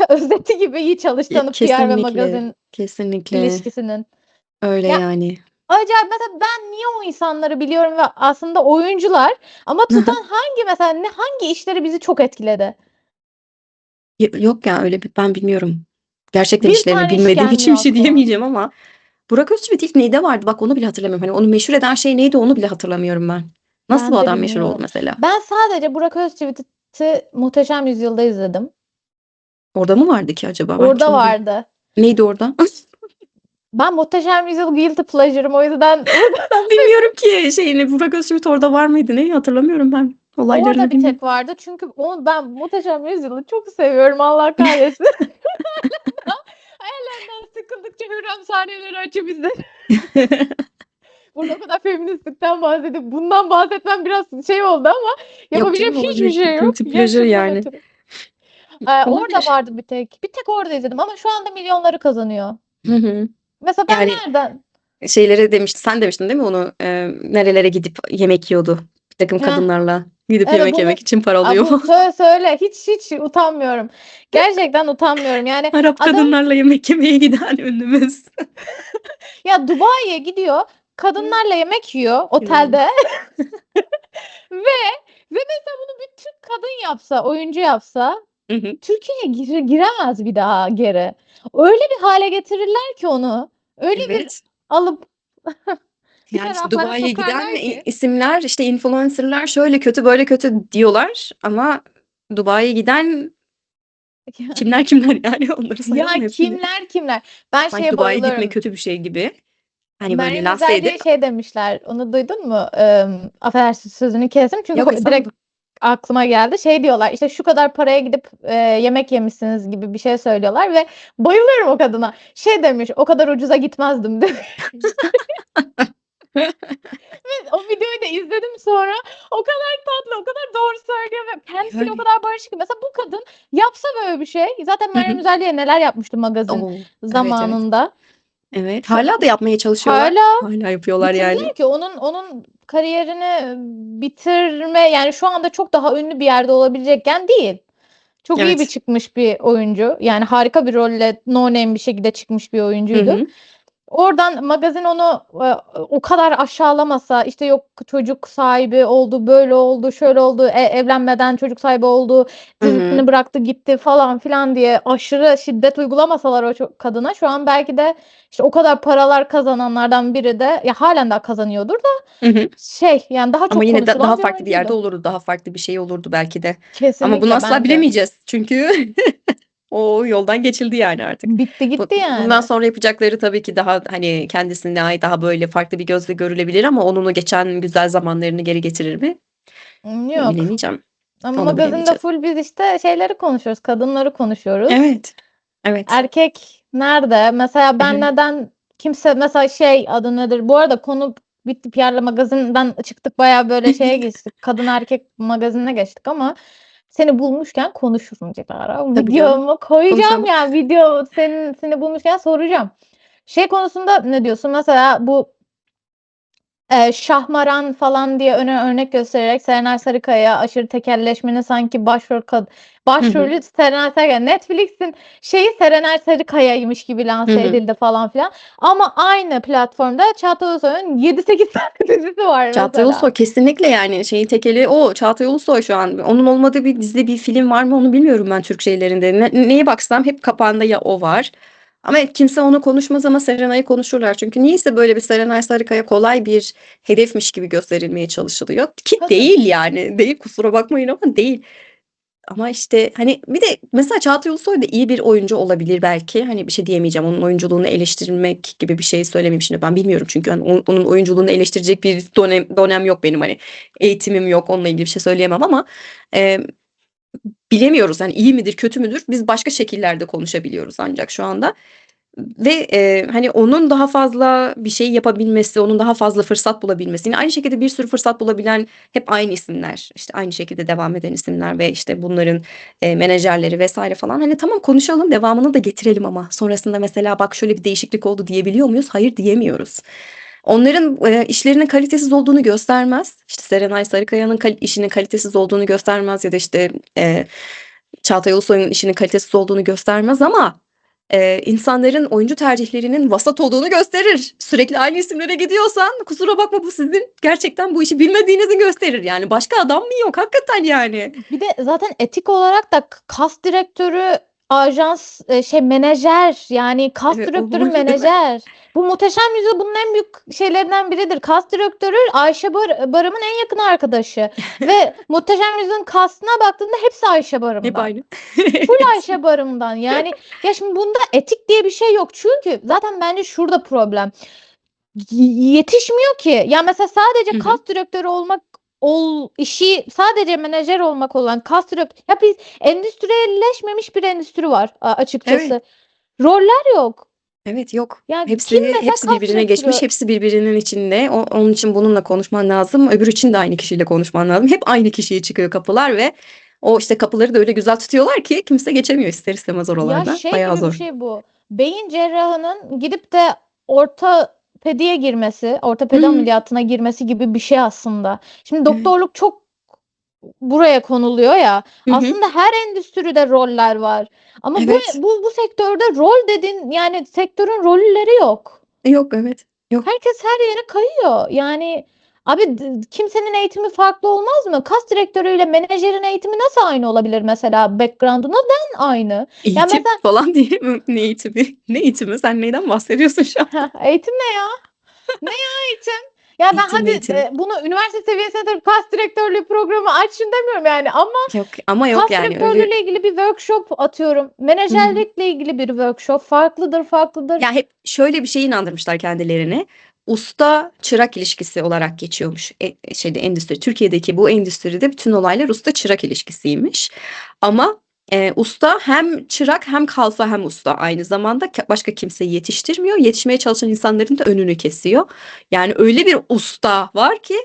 özeti gibi iyi çalıştığını, PR ve Kesinlikle. magazin Kesinlikle. ilişkisinin. Öyle Ya yani. acayip, mesela ben niye o insanları biliyorum ve aslında oyuncular, ama tutan hangi, mesela hangi işleri bizi çok etkiledi? Yok ya, öyle bir ben bilmiyorum. Gerçekten Bir işlerini tane iş bilmediğim için gelmiyor bir şey aklıma. diyemeyeceğim ama Burak Özçivit ilk neyde vardı? Bak onu bile hatırlamıyorum. Hani onu meşhur eden şey neydi onu bile hatırlamıyorum ben. Nasıl bu Ben de adam meşhur oldu bilmiyorum. mesela? Ben sadece Burak Özçivit'i Muhteşem Yüzyıl'da izledim. Orada mı vardı ki acaba? Ben hiç Orada onu bil. vardı. Neydi orada? Ben Muhteşem Yüzyıl guilty pleasure'ım, o yüzden Ben bilmiyorum ki şeyini. Burak Özçivit orada var mıydı? Neyi hatırlamıyorum ben. orada Olaylarını bir bilmiyorum. tek vardı. Çünkü ben Muhteşem Yüzyıl'ı çok seviyorum, Allah kahretsin. Hayallerinden sıkıldıkça Hürrem sahneleri açıp izlerim. Burada o kadar feministlikten bahsedip bundan bahsetmem biraz şey oldu ama Yok yapabileceğim canım, hiçbir olabilir. şey yok Guilty pleasure yaşımdan yani. ötürü. Orada Olabilir. vardı bir tek. Bir tek orada izledim ama şu anda milyonları kazanıyor. Hı hı. Mesela ben Yani nereden? şeylere demişti, sen demiştin değil mi onu? Nerelere gidip yemek yiyordu? Bir takım Heh, kadınlarla gidip evet yemek bunu yemek için para alıyor. bu söyle, hiç utanmıyorum. Gerçekten utanmıyorum. Yani Arap adam, kadınlarla yemek yemeye giden ünlümüz. ya Dubai'ye gidiyor, kadınlarla yemek yiyor İnanılmaz. otelde ve mesela bunu bir Türk kadın yapsa, oyuncu yapsa Hı hı. Türkiye'ye giremez bir daha geri. Öyle bir hale getirirler ki onu. Öyle bir Evet. alıp bir Yani işte taraflara Dubai'ye giden sokarlar ki. isimler, işte influencer'lar şöyle kötü böyle kötü diyorlar ama Dubai'ye giden Kimler kimler yani onları Ya sayalım hepsini. kimler? Ben Sanki şeye Dubai'ye gitme bayılıyorum. kötü bir şey gibi. Hani böyle Meryem lanse edip Üzerli'ye şey demişler. Onu duydun mu? Affedersin sözünü kestim. Çünkü yok direkt estağfurullah. aklıma geldi. Şey diyorlar işte şu kadar paraya gidip yemek yemişsiniz gibi bir şey söylüyorlar ve bayılıyorum o kadına. Şey demiş o kadar ucuza gitmezdim demiş. O videoyu da izledim sonra. O kadar tatlı, o kadar doğru söylüyor ve kendisiyle o Yani. kadar barışık ki. Mesela bu kadın yapsa böyle bir şey. Zaten Hı Meryem hı. Üzerli'ye neler yapmıştı magazin Oo, evet evet. zamanında. Evet. Şu Hala da yapmaya çalışıyorlar. hala Hala yapıyorlar yani. bitirdiler ki onun kariyerini bitirme yani şu anda çok daha ünlü bir yerde olabilecekken değil. Çok iyi bir Evet. çıkmış bir oyuncu. Yani harika bir rolle no name bir şekilde çıkmış bir Hı oyuncuydu. hı. Oradan magazin onu o kadar aşağılamasa işte yok çocuk sahibi oldu, böyle oldu, şöyle oldu, evlenmeden çocuk sahibi oldu, Hı hı. dizisini bıraktı gitti falan filan diye aşırı şiddet uygulamasalar o kadına şu an belki de işte o kadar paralar kazananlardan biri de ya halen daha kazanıyordur da Hı hı. şey yani daha Ama çok yine de daha konuşulan bir farklı bir yerde oyuncuydu. olurdu. Daha farklı bir şey olurdu belki de. Ama bunu Kesinlikle asla bence. bilemeyeceğiz. Çünkü o yoldan geçildi yani artık. Bitti gitti Bundan yani. sonra yapacakları tabii ki daha hani kendisine ait daha böyle farklı bir gözle görülebilir ama onun o geçen güzel zamanlarını geri getirir mi? Yok. Bilemeyeceğim. Ama Onu magazinde bilemeyeceğiz. full biz işte şeyleri konuşuyoruz, kadınları konuşuyoruz. Evet. Evet. Erkek nerede? Mesela ben Evet. neden kimse mesela şey adı nedir? Bu arada konu bitti. Pierre'le magazinden çıktık bayağı böyle şeye geçtik. Kadın erkek magazinine geçtik ama seni bulmuşken konuşurum Dilara. Tabii canım. Videomu koyacağım Konuşalım. ya video seni bulmuşken soracağım. Şey konusunda ne diyorsun? Mesela bu Şahmaran falan diye örnek göstererek Serenay Sarıkaya'ya aşırı tekelleşmenin sanki Hı hı. başrolü Serenay Sarıkaya. Netflix'in şeyi Serenay Sarıkaya'ymış gibi Hı lanse hı. edildi falan filan. Ama aynı platformda Çağatay Ulusoy'un 7-8 tane dizisi var Çağatay mesela. Ulusoy kesinlikle yani şeyin tekeli o. Çağatay Ulusoy şu an. Onun olmadığı bir dizi bir film var mı onu bilmiyorum ben Türk şeylerinde. Neye baksam hep kapağında ya o var. Ama kimse onu konuşmaz ama Serenay'ı konuşurlar. Çünkü niyeyse böyle bir Serenay Sarıkaya kolay bir hedefmiş gibi gösterilmeye çalışılıyor. Ki Kadın. değil yani. Değil kusura bakmayın ama değil. Ama işte hani bir de mesela Çağatay Ulusoy da iyi bir oyuncu olabilir belki. Hani bir şey diyemeyeceğim. Onun oyunculuğunu eleştirmek gibi bir şey söylemeyeyim şimdi. Ben bilmiyorum çünkü hani onun oyunculuğunu eleştirecek bir dönem yok benim hani eğitimim yok. Onunla ilgili bir şey söyleyemem ama e, bilemiyoruz. Hani iyi midir, kötü müdür? Biz başka şekillerde konuşabiliyoruz ancak şu anda. Ve hani onun daha fazla bir şey yapabilmesi, onun daha fazla fırsat bulabilmesi. Yine aynı şekilde bir sürü fırsat bulabilen hep aynı isimler. İşte aynı şekilde devam eden isimler ve işte bunların menajerleri vesaire falan. Hani tamam konuşalım, devamını da getirelim ama sonrasında mesela bak şöyle bir değişiklik oldu diyebiliyor muyuz? Hayır diyemiyoruz. Onların işlerinin kalitesiz olduğunu göstermez. İşte Serenay Sarıkaya'nın işinin kalitesiz olduğunu göstermez ya da işte Çağatay Ulusoy'un işinin kalitesiz olduğunu göstermez ama insanların oyuncu tercihlerinin vasat olduğunu gösterir. Sürekli aynı isimlere gidiyorsan kusura bakma bu sizin gerçekten bu işi bilmediğinizi gösterir. Yani başka adam mı yok hakikaten yani. Bir de zaten etik olarak da kas direktörü, ajans, menajer yani kas Evet, o direktörü değil mi? menajer. Bu Muhteşem Yüzyıl bunun en büyük şeylerinden biridir. Kas direktörü Ayşe Barım'ın en yakın arkadaşı ve Muhteşem Yüzyıl'ın kastına baktığında hepsi Ayşe Hep Barım'dan. aynı. Full Evet. Ayşe Barım'dan. Yani ya şimdi bunda etik diye bir şey yok. Çünkü zaten bence şurada problem. Yetişmiyor ki. Ya mesela sadece Hı hı. kas direktörü olmak işi sadece menajer olmak olan kas direktörü ya biz endüstriyelleşmemiş bir endüstri var Evet. açıkçası. Roller yok. Evet yok. Ya kim Hepsi mesela hepsi kas birbirine geçmiş. direktörü Hepsi birbirinin içinde. Onun için bununla konuşman lazım. Öbür için de aynı kişiyle konuşman lazım. Hep aynı kişiye çıkıyor kapılar ve o işte kapıları da öyle güzel tutuyorlar ki kimse geçemiyor ister istemez ya oralarda. şey Bayağı gibi bir zor. şey bu. Beyin cerrahının gidip de ortopediye girmesi, ortopedi Hmm. ameliyatına girmesi gibi bir şey aslında. Şimdi Evet. doktorluk çok buraya konuluyor ya. Hı hı. Aslında her endüstride roller var. Ama bu Evet. bu bu sektörde rol dedin yani sektörün rolleri yok. Yok evet. Yok. Herkes her yere kayıyor. Yani abi kimsenin eğitimi farklı olmaz mı? Kas direktörüyle menajerin eğitimi nasıl aynı olabilir mesela background'u neden aynı? Ya Eğitim mesela falan diye mi? Ne eğitimi? Ne eğitimi? Sen neyden bahsediyorsun şu an? eğitim ne ya? Ne eğitim? Ya ben Eğitim hadi eğitim. bunu üniversite seviyesine tabii kas direktörlüğü programı açın demiyorum yani ama Yok ama yok kas yani öyle. direktörlüğüyle ilgili bir workshop atıyorum. Hı hı. Menajerlikle ilgili bir workshop. Farklıdır. Ya hep şöyle bir şeye inandırmışlar kendilerini. Usta çırak ilişkisi olarak geçiyormuş şeyde endüstri. Türkiye'deki bu endüstride bütün olaylar usta çırak ilişkisiymiş. Ama usta hem çırak hem kalfa hem usta aynı zamanda başka kimseyi yetiştirmiyor. Yetişmeye çalışan insanların da önünü kesiyor. Yani öyle bir usta var ki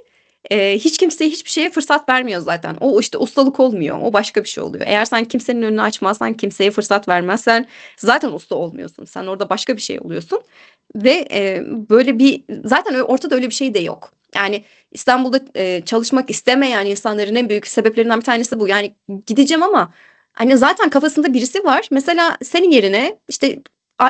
hiç kimseye hiçbir şeye fırsat vermiyor zaten. O işte ustalık olmuyor. O başka bir şey oluyor. Eğer sen kimsenin önünü açmazsan, kimseye fırsat vermezsen zaten usta olmuyorsun. Sen orada başka bir şey oluyorsun. Ve böyle bir zaten ortada öyle bir şey de yok. Yani İstanbul'da çalışmak istemeyen insanların en büyük sebeplerinden bir tanesi bu. Yani gideceğim ama hani zaten kafasında birisi var. Mesela senin yerine işte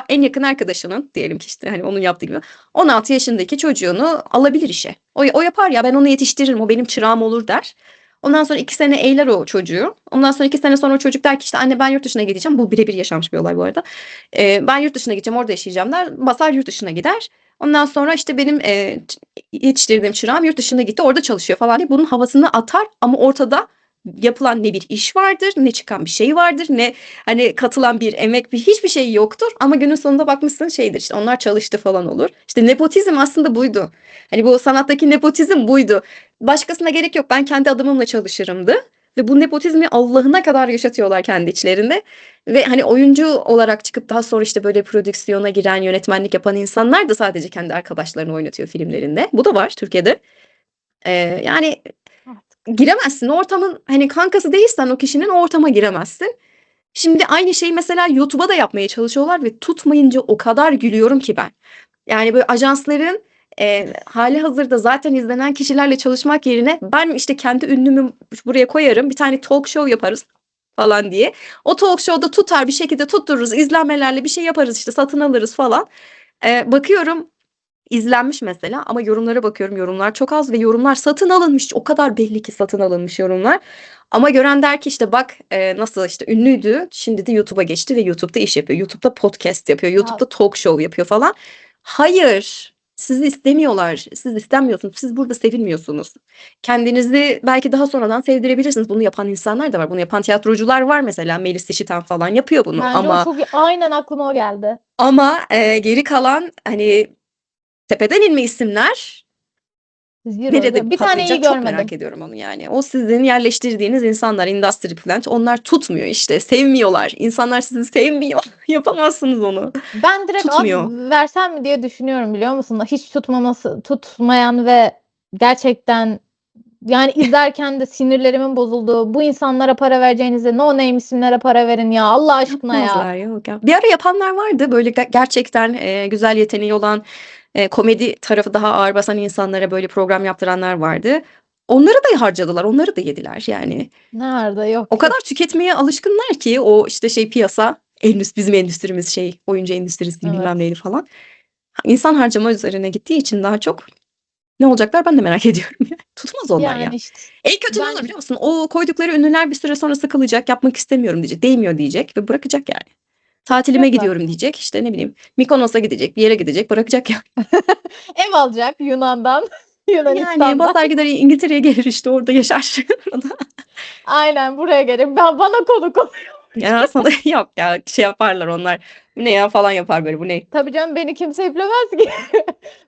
en yakın arkadaşının diyelim ki işte hani onun yaptığı gibi 16 yaşındaki çocuğunu alabilir işe. O yapar ya ben onu yetiştiririm o benim çırağım olur der. Ondan sonra 2 sene eğler o çocuğu. Ondan sonra 2 sene sonra o çocuk der ki işte anne ben yurt dışına gideceğim. Bu birebir yaşanmış bir olay bu arada. Ben yurt dışına gideceğim orada yaşayacağım der. Basar yurt dışına gider. Ondan sonra işte benim yetiştirdiğim çırağım yurt dışına gitti orada çalışıyor falan diye bunun havasını atar ama ortada yapılan ne bir iş vardır ne çıkan bir şey vardır ne hani katılan bir emek bir hiçbir şey yoktur ama günün sonunda bakmışsın şeydir işte onlar çalıştı falan olur. İşte nepotizm aslında buydu. Hani bu sanattaki nepotizm buydu. Başkasına gerek yok ben kendi adımımla çalışırımdı. Ve bu nepotizmi Allah'ına kadar yaşatıyorlar kendi içlerinde. Ve hani oyuncu olarak çıkıp daha sonra işte böyle prodüksiyona giren, yönetmenlik yapan insanlar da sadece kendi arkadaşlarını oynatıyor filmlerinde. Bu da var Türkiye'de. Yani giremezsin. O ortamın hani kankası değilsen o kişinin o ortama giremezsin. Şimdi aynı şeyi mesela YouTube'a da yapmaya çalışıyorlar ve tutmayınca o kadar gülüyorum ki ben. Yani böyle ajansların hali hazırda zaten izlenen kişilerle çalışmak yerine ben işte kendi ünlümü buraya koyarım bir tane talk show yaparız falan diye. O talk show'da tutar bir şekilde tuttururuz izlenmelerle bir şey yaparız işte satın alırız falan. Bakıyorum izlenmiş mesela ama yorumlara bakıyorum yorumlar çok az ve yorumlar satın alınmış o kadar belli ki satın alınmış yorumlar. Ama gören der ki işte bak nasıl işte ünlüydü şimdi de YouTube'a geçti ve YouTube'da iş yapıyor. YouTube'da podcast yapıyor. YouTube'da talk show yapıyor falan. Hayır. Sizi istemiyorlar. Siz istenmiyorsunuz. Siz burada sevilmiyorsunuz. Kendinizi belki daha sonradan sevdirebilirsiniz. Bunu yapan insanlar da var. Bunu yapan tiyatrocular var mesela. Melis Yeşiten falan yapıyor bunu. Bence o çok iyi. Aynen aklıma o geldi. Ama geri kalan hani tepeden inme isimler Zero. nerede Bir tane iyi patlayacak çok merak görmedim. ediyorum onu yani. O sizin yerleştirdiğiniz insanlar industry plant onlar tutmuyor işte sevmiyorlar. İnsanlar sizi sevmiyor. Yapamazsınız onu. Ben direkt ad Tutmuyor. versem mi diye düşünüyorum biliyor musun? Hiç tutmayan ve gerçekten yani izlerken de sinirlerimin bozulduğu bu insanlara para vereceğinize no name isimlere para verin ya Allah aşkına ya. Yapmazlar yok ya. Bir ara yapanlar vardı böyle gerçekten güzel yeteneği olan komedi tarafı daha ağır basan insanlara böyle program yaptıranlar vardı. Onları da harcadılar, onları da yediler yani. Nerede yok O ki. kadar tüketmeye alışkınlar ki o işte şey piyasa, bizim endüstrimiz şey, oyuncu endüstrisi bilmem Evet. neydi falan. İnsan harcama üzerine gittiği için daha çok ne olacaklar ben de merak ediyorum. Tutmaz onlar ya. Yani işte En kötü ne ben olur biliyor musun? O koydukları ünlüler bir süre sonra sıkılacak, yapmak istemiyorum diyecek, değmiyor diyecek ve bırakacak yani. Tatilime yapar. gidiyorum diyecek, işte ne bileyim Mikonos'a gidecek, bir yere gidecek, bırakacak yani. Ev alacak Yunan'dan, Yani Yunanistan'dan. basar gider İngiltere'ye gelir işte orada yaşar. Aynen buraya gelip bana konuk oluyor. Ya sana yok ya şey yaparlar onlar. Bu ne ya falan yapar böyle bu ne? Tabii canım beni kimse iplemez ki.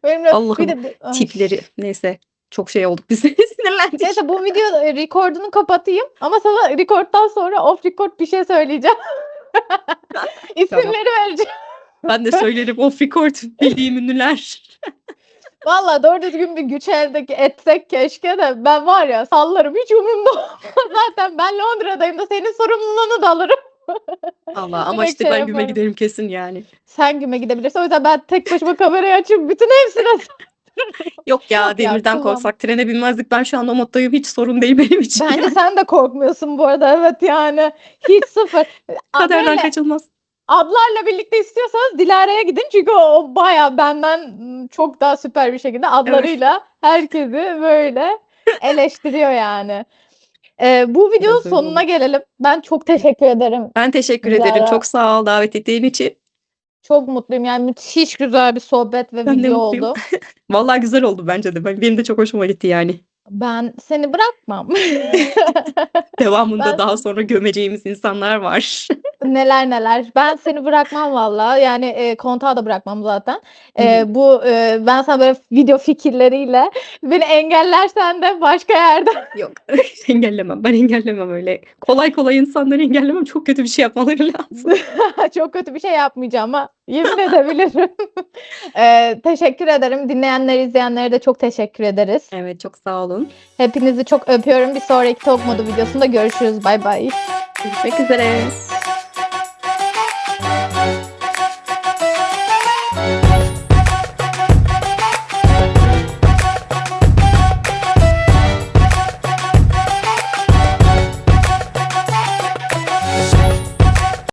Benimle bir Allah'ım de ay. tipleri neyse çok şey olduk biz sinirlendik. Neyse bu video record'unu kapatayım ama sana record'dan sonra off record bir şey söyleyeceğim. Tamam. İsimleri vereceğim. Ben de söylerim off record bildiğim ünlüler. Vallahi doğru düzgün bir güç elde etsek keşke de ben var ya sallarım hiç umurumda olmaz. Zaten ben Londra'dayım da senin sorumluluğunu da alırım. Allah ama Direkt işte şey ben güme yaparım. giderim kesin yani. Sen güme gidebilirsin. O yüzden ben tek başıma kamerayı açıp bütün hepsine Yok ya ya demirden kullan. korksak trene binmezdik. Ben şu an o moddayım hiç sorun değil benim için. Bence Yani. sen de korkmuyorsun bu arada. Evet yani hiç sıfır. Kaderden Böyle kaçılmaz. adlarla birlikte istiyorsanız Dilara'ya gidin. Çünkü o baya benden çok daha süper bir şekilde adlarıyla herkesi böyle eleştiriyor yani. Bu videonun Biraz öyle sonuna oldu. gelelim. Ben çok teşekkür ederim Ben teşekkür ederim. Dilara. Çok sağ ol davet ettiğin için. Çok mutluyum. Yani müthiş güzel bir sohbet ve Ben de video mutluyum. oldu. Vallahi güzel oldu bence de. Benim de çok hoşuma gitti yani. Ben seni bırakmam. Devamında Ben daha sonra gömeceğimiz insanlar var. neler neler. Ben seni bırakmam valla. Yani kontağı da bırakmam zaten. Hı hı. Ben sana böyle video fikirleriyle beni engellersen de başka yerde Yok, engellemem. Ben engellemem öyle. Kolay kolay insanları engellemem. Çok kötü bir şey yapmaları lazım. çok kötü bir şey yapmayacağım ama yemin edebilirim. Teşekkür ederim. Dinleyenlere, izleyenlere de çok teşekkür ederiz. Evet, çok sağ olun. Hepinizi çok öpüyorum. Bir sonraki Talk Modu videosunda görüşürüz. Bay bay. Görüşmek üzere.